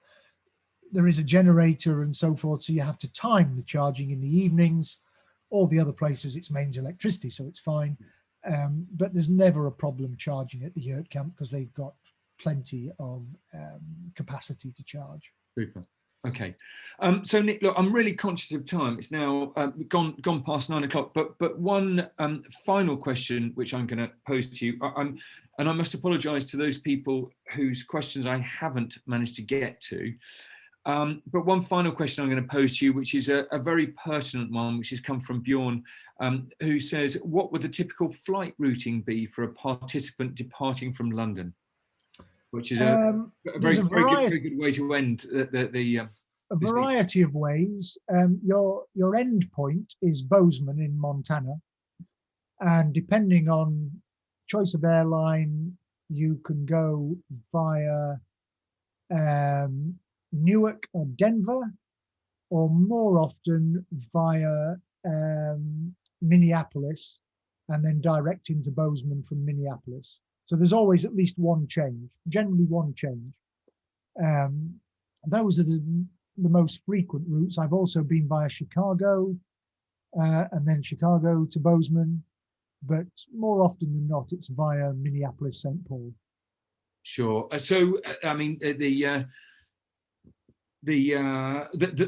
there is a generator and so forth, so you have to time the charging in the evenings. All the other places, it's mains electricity, so it's fine. But there's never a problem charging at the yurt camp because they've got plenty of capacity to charge.
Super. Okay. So Nick, look, I'm really conscious of time. It's now gone past 9 o'clock. But one final question, which I'm going to pose to you, and I must apologise to those people whose questions I haven't managed to get to. But one final question I'm going to pose to you, which is a very pertinent one, which has come from Bjorn, who says, what would the typical flight routing be for a participant departing from London? Which is a very good way to end the
a variety of ways. Your end point is Bozeman in Montana, and depending on choice of airline, you can go via Newark or Denver, or more often via Minneapolis, and then direct into Bozeman from Minneapolis. So there's always at least one change, generally one change. Those are the most frequent routes. I've also been via Chicago, and then Chicago to Bozeman, but more often than not, it's via Minneapolis, St. Paul.
Sure. So, I mean, the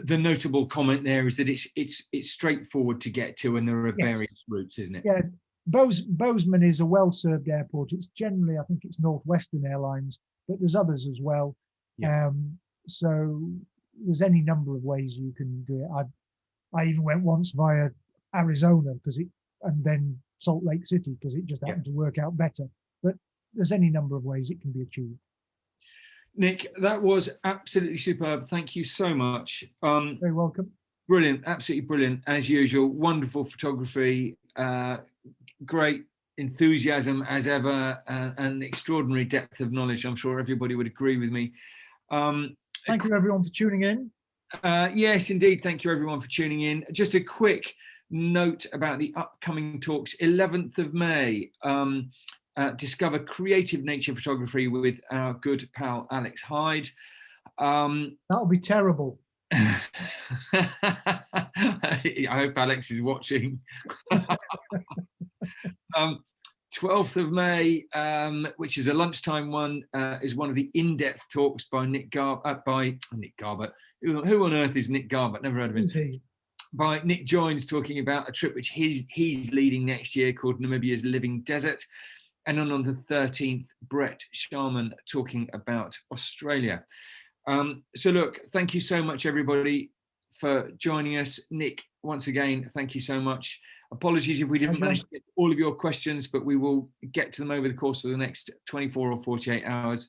notable comment there is that it's straightforward to get to, and there are various routes, isn't it?
Yeah. Bozeman is a well-served airport. It's generally, I think it's Northwestern Airlines, but there's others as well. Yeah. So there's any number of ways you can do it. I even went once via Arizona and then Salt Lake City because it just happened to work out better. But there's any number of ways it can be achieved.
Nick, that was absolutely superb. Thank you so much.
Very welcome.
Brilliant, absolutely brilliant as usual. Wonderful photography. Great enthusiasm as ever, and extraordinary depth of knowledge. I'm sure everybody would agree with me.
Thank you everyone for tuning in.
Yes, indeed. Thank you everyone for tuning in. Just a quick note about the upcoming talks. 11th of May, discover creative nature photography with our good pal Alex Hyde.
That'll be terrible.
I hope Alex is watching. 12th of May, which is a lunchtime one, is one of the in-depth talks by Nick Garbutt. Who on earth is Nick Garbutt? Never heard of him.
Who's he?
By Nick Joins, talking about a trip which he's leading next year called Namibia's Living Desert. And then on the 13th, Brett Sharman talking about Australia. So look, thank you so much, everybody, for joining us. Nick, once again, thank you so much. Apologies if we didn't manage to get all of your questions, but we will get to them over the course of the next 24 or 48 hours.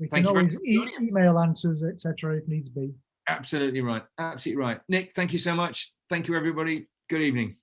We can always email answers, etc., if needs be.
Absolutely right. Absolutely right. Nick, thank you so much. Thank you, everybody. Good evening.